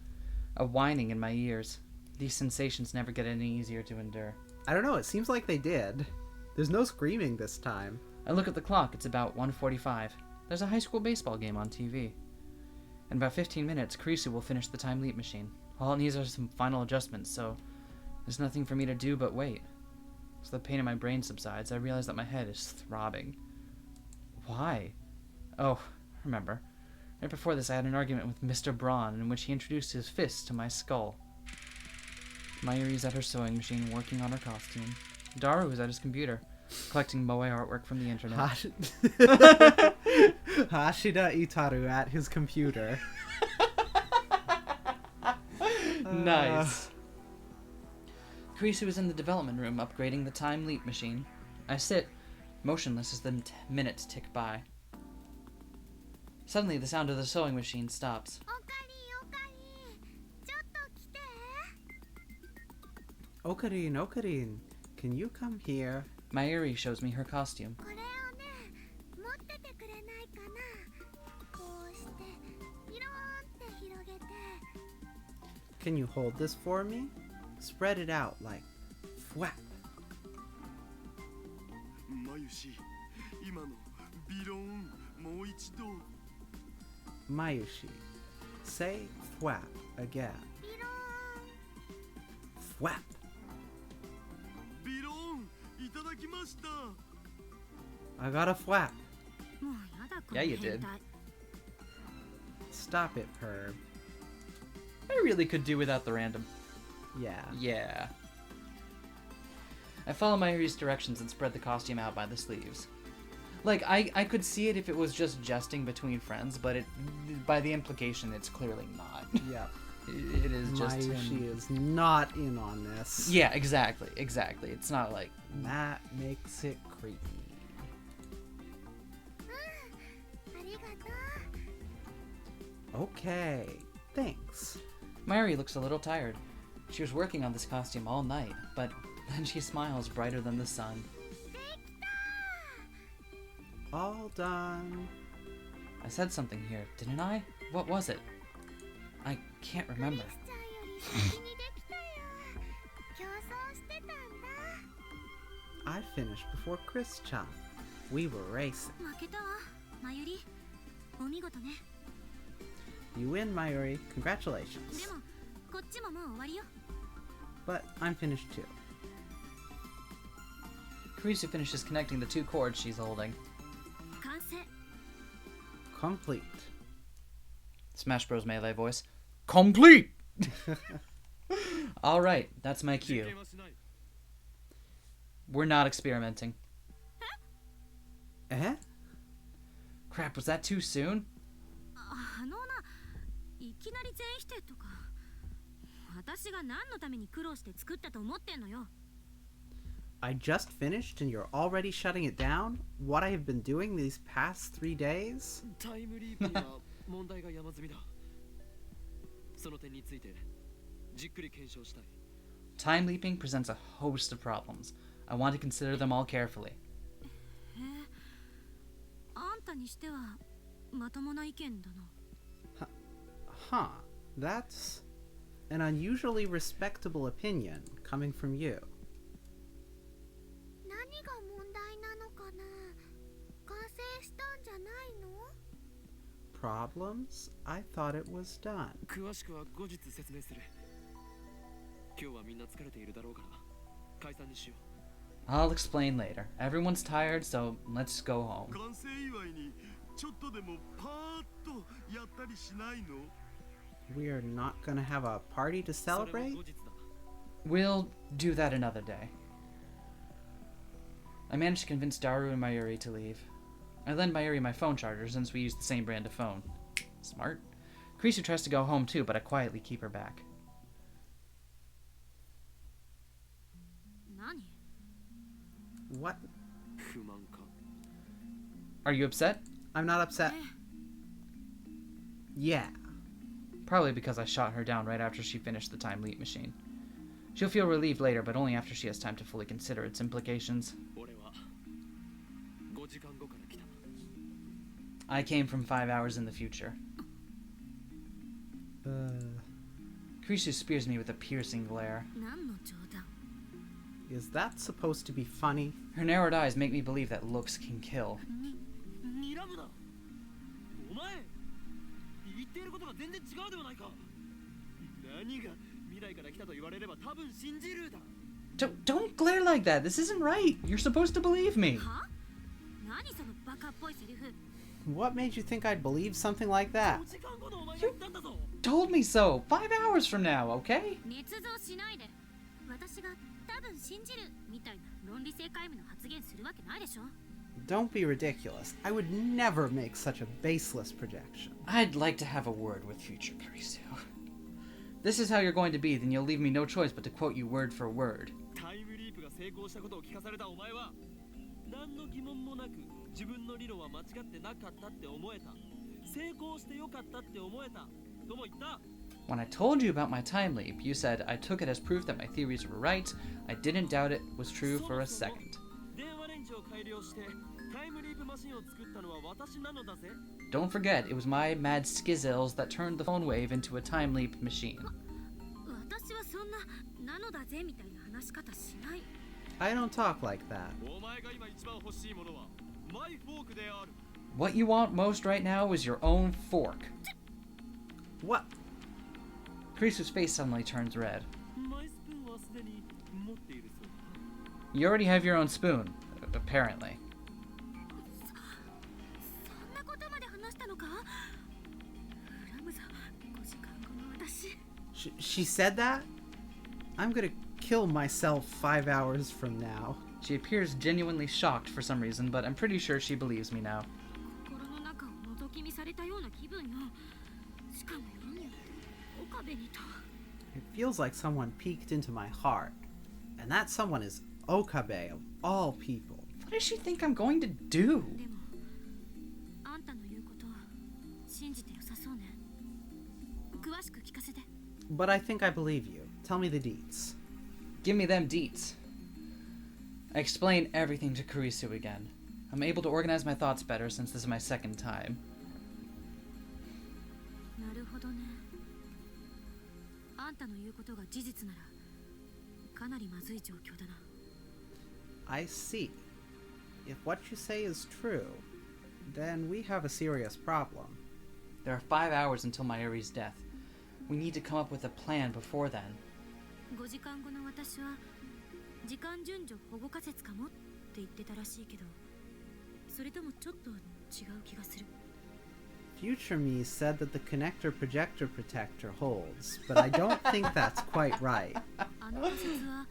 Speaker 1: a whining in my ears. These sensations never get any easier to endure.
Speaker 2: I don't know, it seems like they did. There's no screaming this time.
Speaker 1: I look at the clock, it's about 1:45. There's a high school baseball game on TV. In about 15 minutes, Kurisu will finish the time leap machine. All it needs are some final adjustments, so there's nothing for me to do but wait. As the pain in my brain subsides, I realize that my head is throbbing. Why? Oh, remember. Right before this, I had an argument with Mr. Braun in which he introduced his fist to my skull. Mayuri's at her sewing machine working on her costume. Daru is at his computer, collecting moe artwork from the internet.
Speaker 2: Hashida Itaru at his computer.
Speaker 1: Nice. Kurisu is in the development room upgrading the time leap machine. I sit, motionless as the minutes tick by. Suddenly, the sound of the sewing machine stops.
Speaker 2: Okarin, Okarin, can you come here?
Speaker 1: Mayuri shows me her costume.
Speaker 2: Can you hold this for me? Spread it out like flap.
Speaker 4: マユシ、今のビローンもう一度。
Speaker 2: Mayushi, say flap again. Flap.
Speaker 4: ビローンいただきました。
Speaker 2: I got a flap.
Speaker 3: もうやだこの
Speaker 1: Yeah, you
Speaker 3: 変
Speaker 1: did.
Speaker 3: 態
Speaker 2: Stop it, Herb.
Speaker 1: I really could do without the random.
Speaker 2: Yeah.
Speaker 1: Yeah. I follow Mayuri's directions and spread the costume out by the sleeves. Like, I could see it if it was just jesting between friends, but by the implication, it's clearly not.
Speaker 2: Yep.
Speaker 1: It is just him.
Speaker 2: Mayushi is not in on this.
Speaker 1: Yeah, exactly. It's not like...
Speaker 2: That makes it creepy. Okay. Thanks.
Speaker 1: Mayuri looks a little tired. She was working on this costume all night, but then she smiles brighter than the sun.
Speaker 2: All done.
Speaker 1: I said something here, didn't I? What was it? I can't remember.
Speaker 2: I finished before Chris-chan. We were racing.
Speaker 3: 負けたわまゆりお見事ね
Speaker 2: You win, Mayuri. Congratulations.
Speaker 3: でもこっちももう終わりよ
Speaker 2: But I'm finished too.
Speaker 1: Kurisu finishes connecting the two cords she's holding.
Speaker 3: 完成
Speaker 2: Complete.
Speaker 1: Smash Bros. Melee voice. Complete! Alright, that's my
Speaker 4: 実
Speaker 1: cue.
Speaker 4: 験はしない。
Speaker 1: We're not experimenting.
Speaker 2: Eh?
Speaker 1: Crap, was that too soon?
Speaker 3: いきなり全否定とか私が何のために苦労して作ったと思ってんのよ
Speaker 2: I just finished and you're already shutting it down? What I have been doing these past 3 days?
Speaker 4: タイムリープには問題が山積みだ。その点についてじっくり検証したい。
Speaker 1: Time leaping presents a host of problems. I want to consider them all carefully.
Speaker 3: あんたにしてはまともな意見だな
Speaker 2: Huh. That's an unusually respectable opinion coming from you.
Speaker 3: 何が問題なのかな完成したんじゃないの
Speaker 2: Problems? I thought it was done.
Speaker 4: 詳しくは後日説明する。今日はみんな疲れているだろうから解散にしよう。
Speaker 1: I'll explain later. Everyone's tired, so let's go home.
Speaker 4: 完成祝いにちょっとでもパーッとやったりしないの？
Speaker 2: We're not gonna have a party to
Speaker 4: それも
Speaker 2: celebrate?
Speaker 4: 後日だ。
Speaker 1: We'll do that another day. I managed to convince Daru and Mayuri to leave. I lend Mayuri my phone charger since we use the same brand of phone. Smart. Kurisu tries to go home too, but I quietly keep her back.
Speaker 3: 何
Speaker 2: What?
Speaker 4: 不満か。
Speaker 1: Are you upset?
Speaker 2: I'm not upset. Yeah.
Speaker 1: Probably because I shot her down right after she finished the time leap machine. She'll feel relieved later, but only after she has time to fully consider its implications.
Speaker 4: 俺は5時間後から来た。
Speaker 1: I came from 5 hours in the future. Kurisu spears me with a piercing glare.
Speaker 3: 何の冗談
Speaker 2: Is that supposed to be funny?
Speaker 1: Her narrowed eyes make me believe that looks can kill.
Speaker 4: 睨むな。お前言っていることが全然違うではないか。何が未来から来たと言われれば多分信じるだ。
Speaker 1: Don't glare like that. This isn't right. You're supposed to believe me.
Speaker 3: は？何そのバカっぽいセリフ。
Speaker 2: What made you think I'd believe something like that?
Speaker 4: 5時間後のお前が言ったんだぞ。
Speaker 1: Told me so. 5 hours from now, okay?
Speaker 3: 捏造しないで。私が多分信じるみたいな論理性皆無の発言するわけないでしょ。
Speaker 2: Don't be ridiculous. I would never make such a baseless projection.
Speaker 1: I'd like to have a word with future Karisu. This is how you're going to be, then you'll leave me no choice but to quote you word for word.
Speaker 4: タイムリープが成功したことを聞かされたお前は何の疑問もなく自分の理論は間違ってなかったって思えた。成功してよかったって思えたとも言った。
Speaker 1: When I told you about my time leap, you said I took it as proof that my theories were right. I didn't doubt it was true for a second.
Speaker 4: 電話レンジを改良してタイムリープマシンを作ったのは私なのだぜ。
Speaker 1: Don't forget, it was my mad skizzles that turned the phone wave into a time leap machine.
Speaker 3: 私はそんななのだぜみたいな話し方しない。
Speaker 2: I don't talk like that.
Speaker 4: お前が今一番欲しいものはマイフォークである。
Speaker 1: What you want most right now is your own fork.
Speaker 2: What?
Speaker 1: Karisu's face suddenly turns red.
Speaker 4: マイスプーンはすでに持っているそうだ。
Speaker 1: You already have your own spoon, apparently.
Speaker 3: そんなことまで話したのか？フラムザ、5時間後の私。
Speaker 2: She said that? I'm gonna kill myself 5 hours from now.
Speaker 1: She appears genuinely shocked for some reason, but I'm pretty sure she believes me now.
Speaker 3: 心の中を覗き見されたような気分よ。しかも夜によって岡部にと。
Speaker 2: It feels like someone peeked into my heart. And that someone is Okabe of all people.
Speaker 1: What does she think I'm going to do?
Speaker 3: でも、あんたの言うことを信じてよさそうね。詳しく聞かせて。
Speaker 2: But I think I believe you. Tell me the deets.
Speaker 1: Give me them deets. I explain everything to Karisu again. I'm able to organize my thoughts better since this is my second time.
Speaker 3: なるほどね。あんたの言うことが事実なら、かなりまずい状況だな。
Speaker 2: I see. If what you say is true, then we have a serious problem.
Speaker 1: There are 5 hours until Mayuri's death. We need to come up with a plan before then.
Speaker 3: 5時間後の私は時間順序保護仮説かもって言ってたらしいけど、それともちょっと違う気がする。
Speaker 2: Future me said that the connector projector protector holds, but I don't think that's quite right.
Speaker 3: あの仮説は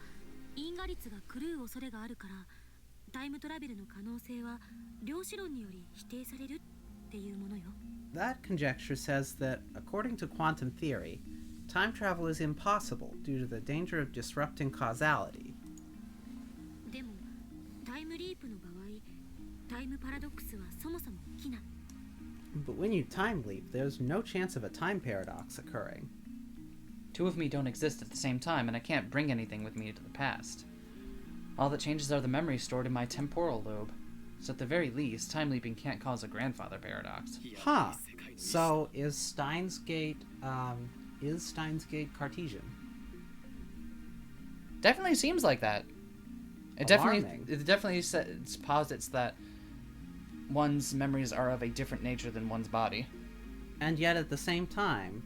Speaker 3: 因果率が狂う恐れがあるから、タイムトラベルの可能性は量子論により否定されるっていうものよ。
Speaker 2: That conjecture says that, according to quantum theory, time travel is impossible due to the danger of disrupting causality.
Speaker 3: でもタイムリープの場合、タイムパラドックスはそもそも起きない。
Speaker 2: But when you time leap, there's no chance of a time paradox occurring.
Speaker 1: Two of me don't exist at the same time, and I can't bring anything with me to the past. All that changes are the memories stored in my temporal lobe. So at the very least, time leaping can't cause a grandfather paradox.
Speaker 2: Huh. So is Steins Gate Cartesian?
Speaker 1: Definitely seems like that.
Speaker 2: Alarming.
Speaker 1: It definitely posits that one's memories are of a different nature than one's body.
Speaker 2: And yet at the same time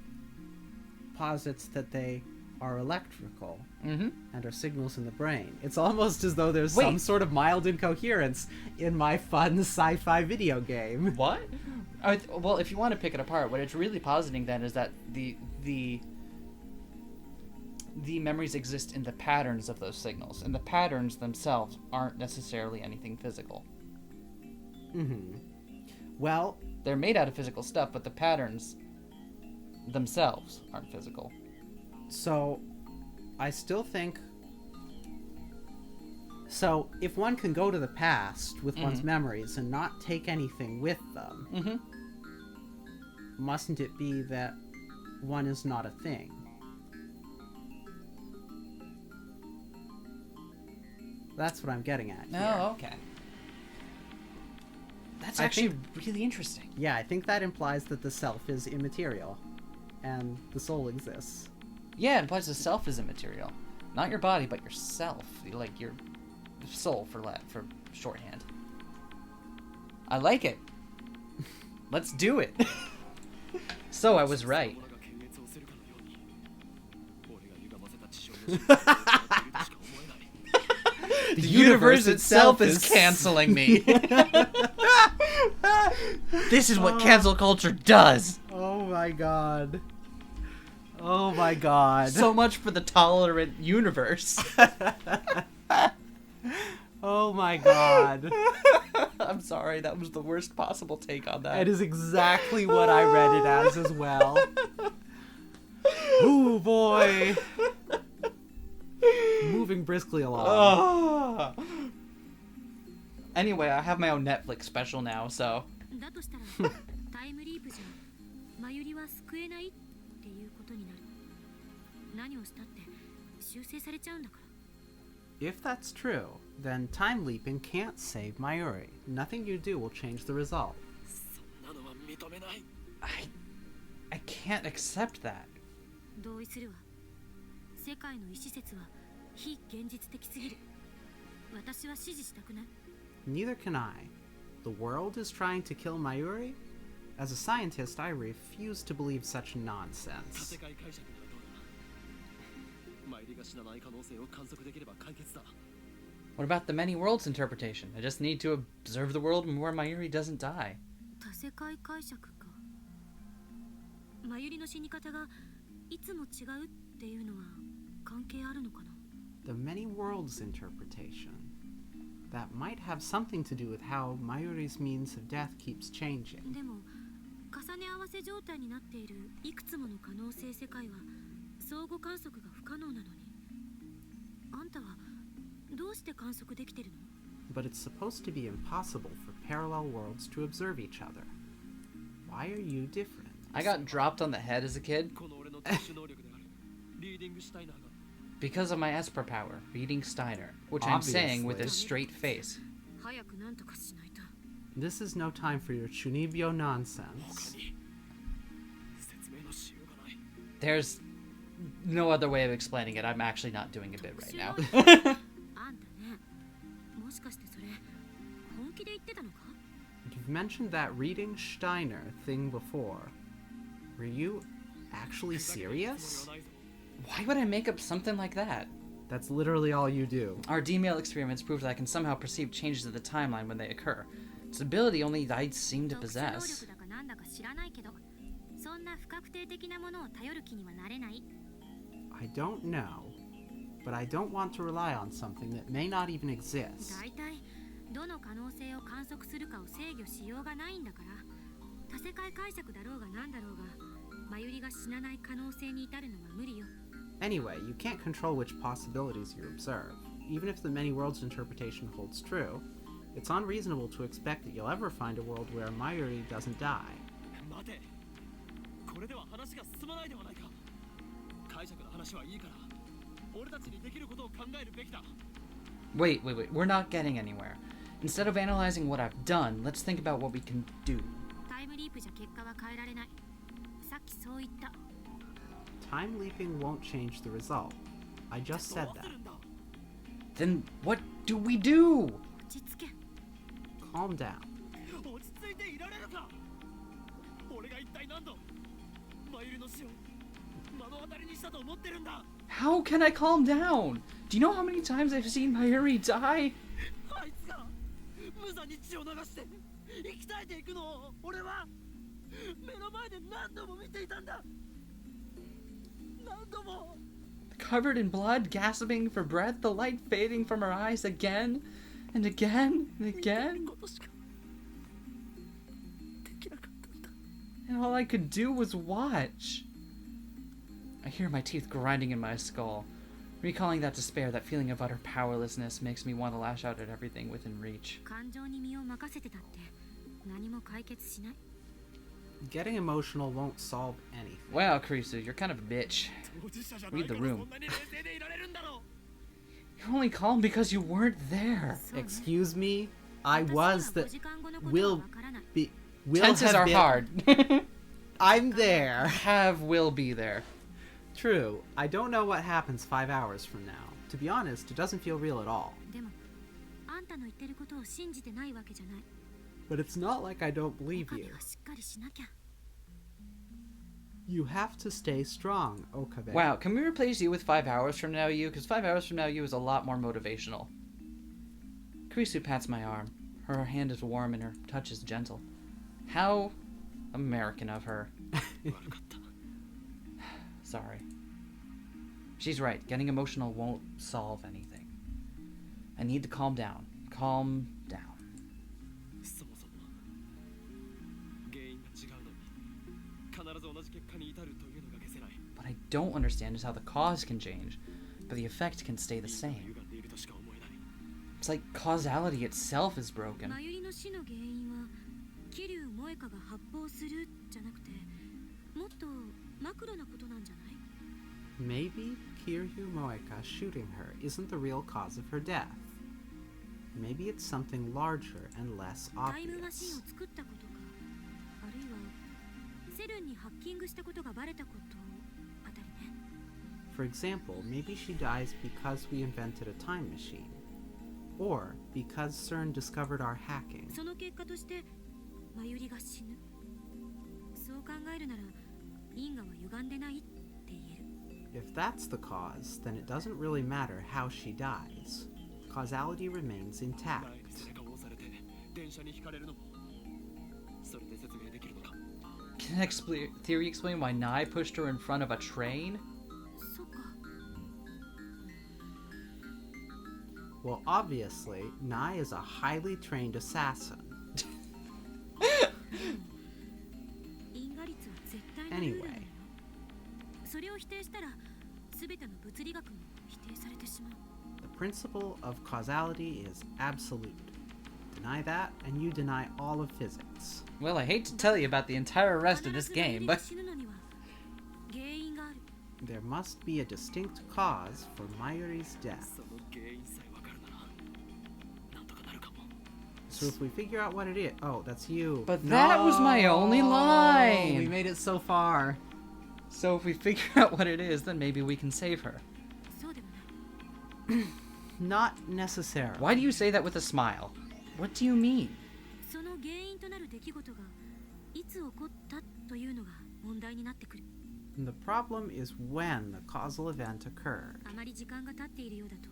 Speaker 2: posits that they are electrical and are signals in the brain. It's almost as though there's some sort of mild incoherence in my fun sci-fi video game.
Speaker 1: What? Well, if you want to pick it apart, what it's really positing then is that the memories exist in the patterns of those signals, and the patterns themselves aren't necessarily anything physical.
Speaker 2: Well,
Speaker 1: they're made out of physical stuff, but the patterns themselves aren't physical.
Speaker 2: So, I still think... So, if one can go to the past with one's memories and not take anything with them, mustn't it be that one is not a thing? That's what I'm getting at here.
Speaker 1: Oh, okay. That's actually really interesting.
Speaker 2: Yeah, I think that implies that the self is immaterial, and the soul exists.
Speaker 1: Yeah, it implies the self is immaterial. Not your body, but yourself. Like your soul, for shorthand. I like it. Let's do it. So I was right. The universe itself is canceling me. This is what cancel culture does.
Speaker 2: Oh my god. Oh my god.
Speaker 1: So much for the tolerant universe.
Speaker 2: Oh my god.
Speaker 1: I'm sorry, that was the worst possible take on that.
Speaker 2: That is exactly what I read it as well. Ooh boy. Moving briskly along.
Speaker 1: Oh. Anyway, I have my own Netflix special now, so.
Speaker 3: だとしたらタイムリープじゃマユリは救えないっていうことになる。何をしたって修正されちゃうんだから。
Speaker 2: If that's true, then time leaping can't save Mayuri. Nothing you do will change the result.
Speaker 4: そんなのは認めない。
Speaker 1: I can't accept that.
Speaker 3: 同意するわ。世界の意思説は非現実的すぎる。私は支持したくない。
Speaker 2: Neither can I. The world is trying to kill Mayuri? As a scientist, I refuse to believe such nonsense.
Speaker 4: 世界解釈ならどうだ。マイリが死なない可能性を観測できれば解決だ。
Speaker 1: What about the many worlds interpretation? I just need to observe the world where Mayuri doesn't die.
Speaker 3: 多世界解釈か。マユリの死に方がいつも違うっていうのは関係あるのかな。
Speaker 2: The many worlds interpretation. That might have something to do with how Mayuri's means of death keeps changing.
Speaker 3: でも重ね合わせ状態になっているいくつもの可能性世界は相互観測が不可能なのに、あんたはどうして観測できてるの？
Speaker 2: But it's supposed to be impossible for parallel worlds to observe each other. Why are you different?
Speaker 1: I got dropped on the head as a kid
Speaker 4: この俺の特殊能力であるリーディングシュタイナーが
Speaker 1: because of my Esper power, reading Steiner, which I'm saying with a straight face.
Speaker 3: 早くなんとかしないと。
Speaker 2: This is no time for your chunibyo nonsense.
Speaker 4: 他に説明のしようがない。
Speaker 1: There's no other way of explaining it. I'm actually not doing a bit right now.
Speaker 3: あんたね、もしかしてそれ本気で言ってたのか？
Speaker 2: You've mentioned that reading Steiner thing before. Were you actually serious?
Speaker 1: Why would I make up something like that?
Speaker 2: That's literally all you do.
Speaker 1: Our D-mail experiments prove that I can somehow perceive changes of the timeline when they occur. It's an ability only I seem to
Speaker 3: 特殊能
Speaker 1: possess.
Speaker 3: 力だかなんだか知らないけど、そんな不確定的なものを頼る気にはなれない。
Speaker 2: I don't know, but I don't want to rely on something that may not even exist.
Speaker 3: 大体どの可能性を観測するかを制御しようがないんだから、多世界解釈だろうがなんだろうが、マユリが死なない可能性に至るのは無理よ。
Speaker 2: Anyway, you can't control which possibilities you observe. Even if the many worlds interpretation holds true, it's unreasonable to expect that you'll ever find a world where Mayuri doesn't die.
Speaker 4: 待て。これでは話が進まないではないか。解釈の話はいいから、俺たちにできることを考えるべきだ。
Speaker 1: Wait. We're not getting anywhere. Instead of analyzing what I've done, let's think about what we can do.
Speaker 3: タイムリープじゃ結果は変えられない。さっきそう言った。
Speaker 2: Time leaping won't change the result. I just said
Speaker 4: どう
Speaker 2: that.
Speaker 4: するんだ。
Speaker 1: Then what do we do?
Speaker 3: 落ち着け。
Speaker 2: Calm down.
Speaker 4: 落ち着いていられるか。俺が一体何度マユリの死を目の当たりにしたと思ってるんだ。
Speaker 1: How can I calm down? Do you know how many times I've seen Mayuri die?
Speaker 4: あいつが無残に血を流して生き絶えていくのを俺は目の前で何度も見ていたんだ。何度も。
Speaker 1: Covered in blood, gasping for breath, the light fading from her eyes again and again and again.
Speaker 4: ことしかできなかったんだ。
Speaker 1: And all I could do was watch. I hear my teeth grinding in my skull. Recalling that despair, that feeling of utter powerlessness, makes me want to lash out at everything within reach.
Speaker 3: 感情に身を任せてたって何も解決しない。
Speaker 2: Getting emotional won't solve anything.
Speaker 1: Wow, Kurisu, you're kind of a bitch.
Speaker 4: 当事者じゃない
Speaker 1: Read the
Speaker 4: から
Speaker 1: room.
Speaker 4: そんなに冷静でいられるんだろう。
Speaker 1: You're only calm because you weren't there.
Speaker 3: そうね。
Speaker 2: Excuse me? I
Speaker 3: 私
Speaker 2: was
Speaker 3: には
Speaker 2: the...
Speaker 3: 5時間後のことは
Speaker 2: will
Speaker 3: わからない。
Speaker 2: be... Will
Speaker 1: Tenses
Speaker 2: have
Speaker 1: are
Speaker 2: been...
Speaker 1: hard.
Speaker 2: I'm there.
Speaker 1: Have will be there.
Speaker 2: True. I don't know what happens 5 hours from now. To be honest, it doesn't feel real at all.
Speaker 3: でもあんたの言ってることを信じてないわけじゃない。
Speaker 2: But it's not like I don't believe
Speaker 3: 岡部
Speaker 2: you.
Speaker 3: はしっかりしなきゃ。
Speaker 2: You have to stay strong, Okabe.
Speaker 1: Wow, can we replace you with 5 hours from now you? Because 5 hours from now you is a lot more motivational. Kurisu pats my arm. Her hand is warm and her touch is gentle. How American of her. Sorry. She's right. Getting emotional won't solve anything. I need to calm down. Calm down.
Speaker 4: そもそも原因が違うのに必ず同じ結果に至るというのが消せない。
Speaker 1: What I don't understand is how the cause can change, but the effect can stay the same.
Speaker 4: 歪んでいるとしか思えない。
Speaker 1: It's like causality itself is broken.
Speaker 3: マユリの死の原因は桐生萌香が発砲するじゃなくてもっとマクロなことなんじゃない？
Speaker 2: Maybe Kiryu Moeka shooting her isn't the real cause of her death. Maybe it's something larger and less
Speaker 3: タイムマシン
Speaker 2: obvious.
Speaker 3: を作ったことか、あるいはセルンにハッキングしたことがバレたことあたりね。
Speaker 2: For example, maybe she dies because we invented a time machine. Or because CERN discovered our hacking.
Speaker 3: その結果としてマユリが死ぬ。そう考えるなら因果は歪んでないって言える。
Speaker 2: If that's the cause, then it doesn't really matter how she dies. Causality remains
Speaker 4: ナイ
Speaker 2: intact.
Speaker 4: フ背中を押されて電車にひかれるのもそれで説明できるのか。
Speaker 1: Can theory explain why Nai pushed her in front of a train?
Speaker 3: そっか。
Speaker 2: Well, obviously, Nai is a highly trained assassin.
Speaker 3: 因果率は絶対のルールなのよ。
Speaker 2: Anyway,
Speaker 3: それを否定したら全ての物理学も否定されてしまう。
Speaker 2: the principle of causality is absolute. Deny that, and you deny all of physics.
Speaker 1: Well, I hate to tell you about the entire rest of this
Speaker 3: 必ずマユ
Speaker 1: game,
Speaker 3: リが
Speaker 1: but
Speaker 3: 死ぬのには原因がある。
Speaker 2: There must be a distinct cause for Mayuri's death.
Speaker 4: その原因さえわかるならなんとかなるかも。
Speaker 2: So if we figure out what it is... Oh, that's you.
Speaker 1: But that was my only line.
Speaker 2: We made it so far.
Speaker 1: so if we figure out what it is, then maybe we can save her.
Speaker 3: そうでもない。
Speaker 2: Not necessarily.
Speaker 1: Why do you say that with a smile? What do you mean?
Speaker 3: その原因となる出来事がいつ起こったというのが問題になってくる。
Speaker 2: The problem is when the causal event occurred.
Speaker 3: あまり時間が経っているようだと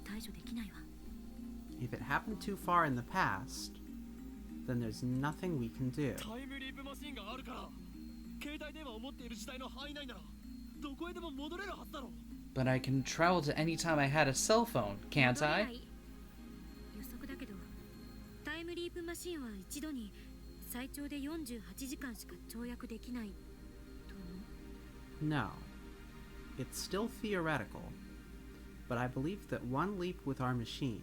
Speaker 3: 対処できないわ。
Speaker 2: If it happened too far in the past, then there's nothing we can do.
Speaker 4: タイムリープマシンがあるから携帯電話を持っている時代の範囲内ならどこへでも戻れるはずだろう。
Speaker 1: But I can travel to any time I had a cell phone, can't
Speaker 3: 戻れな
Speaker 1: I?
Speaker 3: い。予測だけどタイムリープマシンは一度に最長で48時間しか跳躍できないと思う。
Speaker 2: No. It's still theoretical, but I believe that one leap with our machine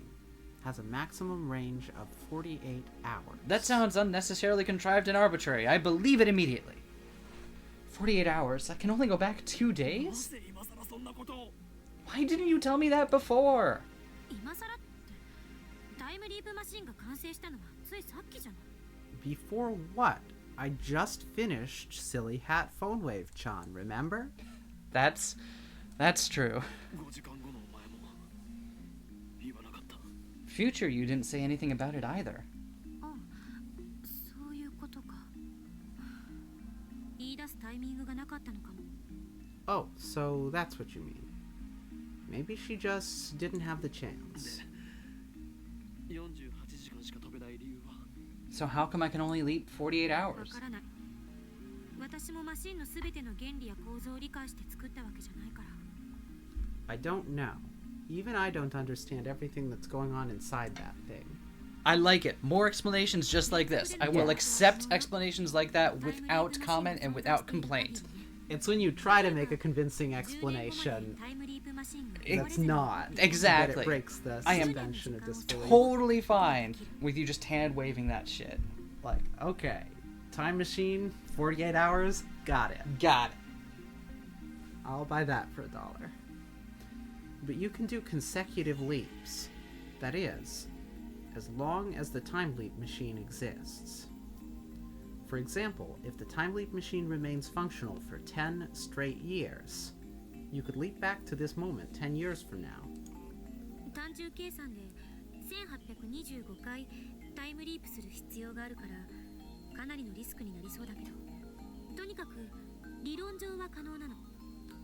Speaker 2: has a maximum range of 48 hours.
Speaker 1: That sounds unnecessarily contrived and arbitrary. I believe it immediately. 48 hours? I can only go back 2
Speaker 4: な
Speaker 1: days?
Speaker 4: ぜ今さらそんなことを。
Speaker 1: Why didn't you tell me that before?
Speaker 3: 今さらってタイムリープマシンが完成したのはついさっきじゃない。
Speaker 2: Before what? I just finished Silly Hat Phone Wave, Chan, remember?
Speaker 1: That's true.
Speaker 4: 5時間後のお前も言わなかった。
Speaker 1: Future, you didn't say anything about it either.
Speaker 3: あ、そういうことか。言い出すタイミングがなかったのかも。
Speaker 2: Oh, so that's what you mean. Maybe she just didn't have the chance.
Speaker 4: 48時間しか飛べない理由は
Speaker 1: So how come I can only leap 48
Speaker 3: わ
Speaker 1: hours?
Speaker 3: からない。私もマシンのすべての原理や構造を理解して作ったわけじゃないから。
Speaker 2: I don't know. Even I don't understand everything that's going on inside that thing.
Speaker 1: I like it. More explanations just like this. I will
Speaker 2: Yeah.
Speaker 1: accept explanations like that without comment and without complaint.
Speaker 2: It's when you try to make a convincing explanation
Speaker 3: タイムリープマシンが
Speaker 2: that's not.
Speaker 1: Exactly.
Speaker 2: That it breaks the
Speaker 1: I am
Speaker 2: suspension of disbelief.
Speaker 1: Totally fine with you just hand waving that shit.
Speaker 2: Like, okay, time machine, 48 hours, got it.
Speaker 1: Got it.
Speaker 2: I'll buy that for $1. But you can do consecutive leaps. That is, as long as the time leap machine exists. For example, if the time leap machine remains functional for 10 straight years, you could leap back to this moment 10 years from now.
Speaker 3: 単純計算で1825回タイムリープする必要があるからかなりのリスクになりそうだけど、とにかく理論上は可能なの。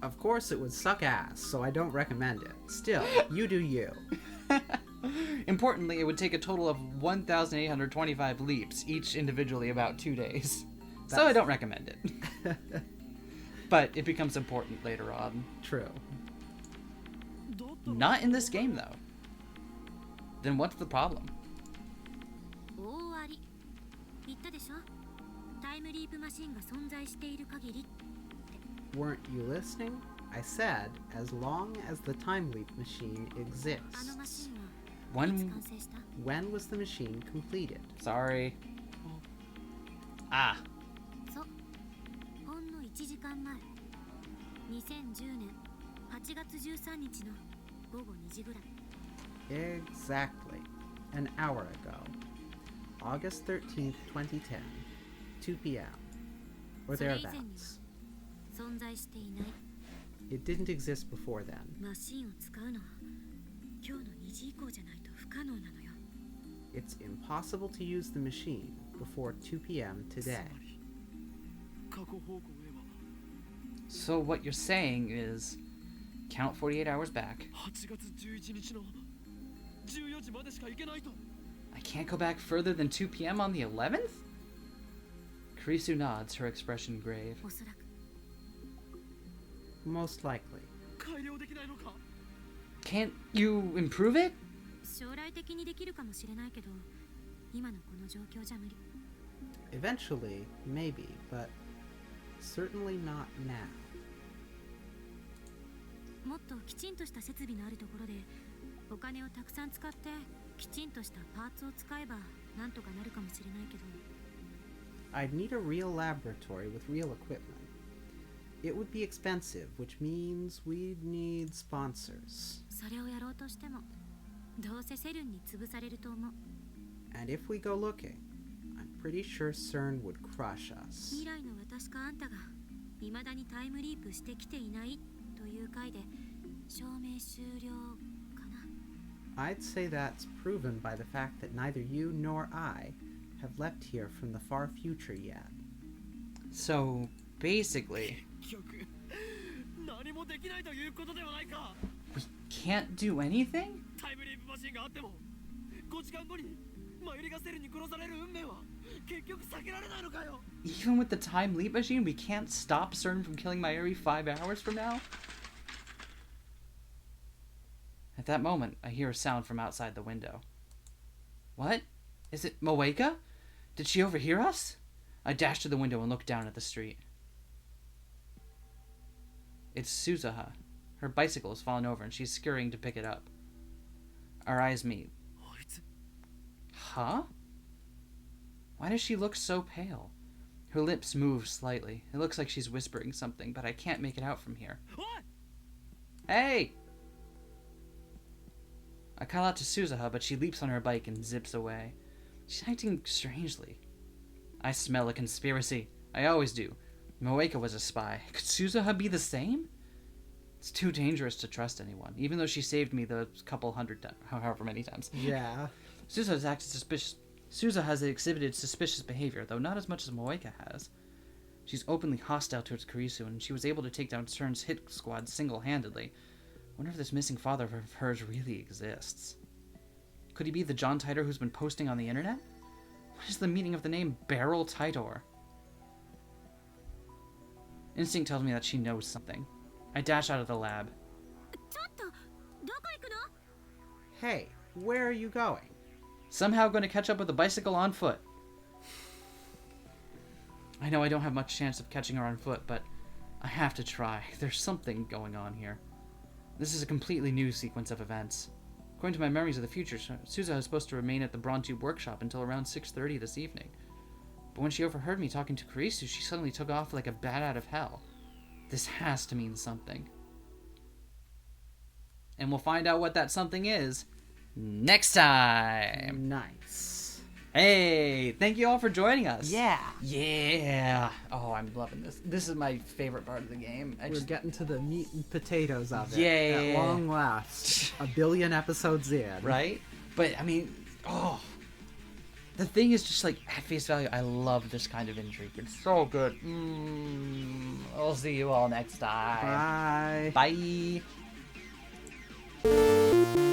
Speaker 2: Of course, it would suck ass, so I don't recommend it. Still, you do you.
Speaker 1: Importantly, it would take a total of 1,825 leaps, each individually about 2 days. So I don't recommend it. But it becomes important later on.
Speaker 2: True.
Speaker 1: Not in this game, though. Then what's the problem?
Speaker 3: 大あり言ったでしょタイムリープマシンが存在している限り
Speaker 2: Weren't you listening? I said, as long as the time leap machine
Speaker 3: あのマシ
Speaker 2: exists.
Speaker 3: ンはいつ完成した
Speaker 2: When was the machine completed?
Speaker 1: Sorry. Ah.
Speaker 3: そうほんの1時間前2010年8月13日の午後2時ぐらい
Speaker 2: Exactly. An hour ago. August 13th, 2010. 2 p.m. Or
Speaker 3: それ以前には
Speaker 2: thereabouts.
Speaker 3: 存在していない
Speaker 2: It didn't exist before then.
Speaker 3: マシンを使うのは今日の2時以降じゃないと不可能なのよ
Speaker 2: It's impossible to use the machine before 2 p.m.
Speaker 4: つ
Speaker 2: today.
Speaker 4: まり過去方向へは
Speaker 1: So what you're saying is, count 48 hours back.
Speaker 4: 8月11日の14時までしか行けないと
Speaker 1: I can't go back further than 2 p.m. on the 11th? Kurisu nods, her expression grave.
Speaker 3: おそらく
Speaker 2: Most likely.
Speaker 4: 改良できないのか
Speaker 1: Can't you improve it?
Speaker 3: 将来的にできるかもしれないけど今のこの状況じゃ無理
Speaker 2: Eventually, maybe, but certainly not now.
Speaker 3: もっときちんとした設備のあるところでお金をたくさん使ってきちんとしたパーツを使えばなんとかなるかもしれないけど
Speaker 2: I'd need a real laboratory with real equipment. It would be expensive, which means we'd need sponsors.
Speaker 3: それをやろうとしてもどうせセルンに潰されると思う
Speaker 2: And if we go looking, I'm pretty sure CERN would crush us.
Speaker 3: 未来の私かあんたが未だにタイムリープしてきていないという回で証明終了かな
Speaker 2: I'd say that's proven by the fact that neither you nor I have left here from the far future yet.
Speaker 1: So, basically,
Speaker 4: 結局何もできないということではないか
Speaker 1: we can't do anything?
Speaker 4: タイムリープマシンがあっても5時間後にマユリがセルに殺される運命は結局避けられないのかよ
Speaker 1: Even with the time leap machine, we can't stop CERN from killing Mayuri 5 hours from now? At that moment, I hear a sound from outside the window. What? Is it Moeka? Did she overhear us? I dash to the window and look down at the street. It's Suzuha. Her bicycle has fallen over and she's scurrying to pick it up. Our eyes meet.
Speaker 4: あいつ
Speaker 1: Huh? Why does she look so pale? Her lips move slightly. It looks like she's whispering something, but I can't make it out from here.
Speaker 4: おい
Speaker 1: Hey! I call out to Suzuha, but she leaps on her bike and zips away. She's acting strangely. I smell a conspiracy. I always do. Moeka was a spy. Could Suzuha be the same? It's too dangerous to trust anyone, even though she saved me the couple hundred times, however many times.
Speaker 2: Yeah.
Speaker 1: Suzuha has exhibited suspicious behavior, though not as much as Moeka has. She's openly hostile towards Kurisu, and she was able to take down CERN's hit squad single-handedly. Wonder if this missing father of hers really exists. Could he be the John Titor who's been posting on the internet? What is the meaning of the name Beryl Titor? Instinct tells me that she knows something. I dash out of the lab.
Speaker 3: ちょっとどこ行くの
Speaker 2: Hey, where are you going?
Speaker 1: Somehow going to catch up with a bicycle on foot. I know I don't have much chance of catching her on foot, but I have to try. There's something going on here. This is a completely new sequence of events. According to my memories of the future, Suzuha is supposed to remain at the Bronze workshop until around 6:30 this evening. But when she overheard me talking to Kurisu, she suddenly took off like a bat out of hell. This has to mean something. And we'll find out what that something is next time.
Speaker 2: Nice.
Speaker 1: Hey, thank you all for joining us.
Speaker 2: Yeah.
Speaker 1: Yeah. Oh, I'm loving this. This is my favorite part of the game.
Speaker 2: We're getting to the meat and potatoes of it.
Speaker 1: Yeah.
Speaker 2: At long last. A billion episodes in.
Speaker 1: Right? But, I mean, the thing is just like, at face value, I love this kind of intrigue. It's so good. I'll see you all next time.
Speaker 2: Bye.
Speaker 1: Bye.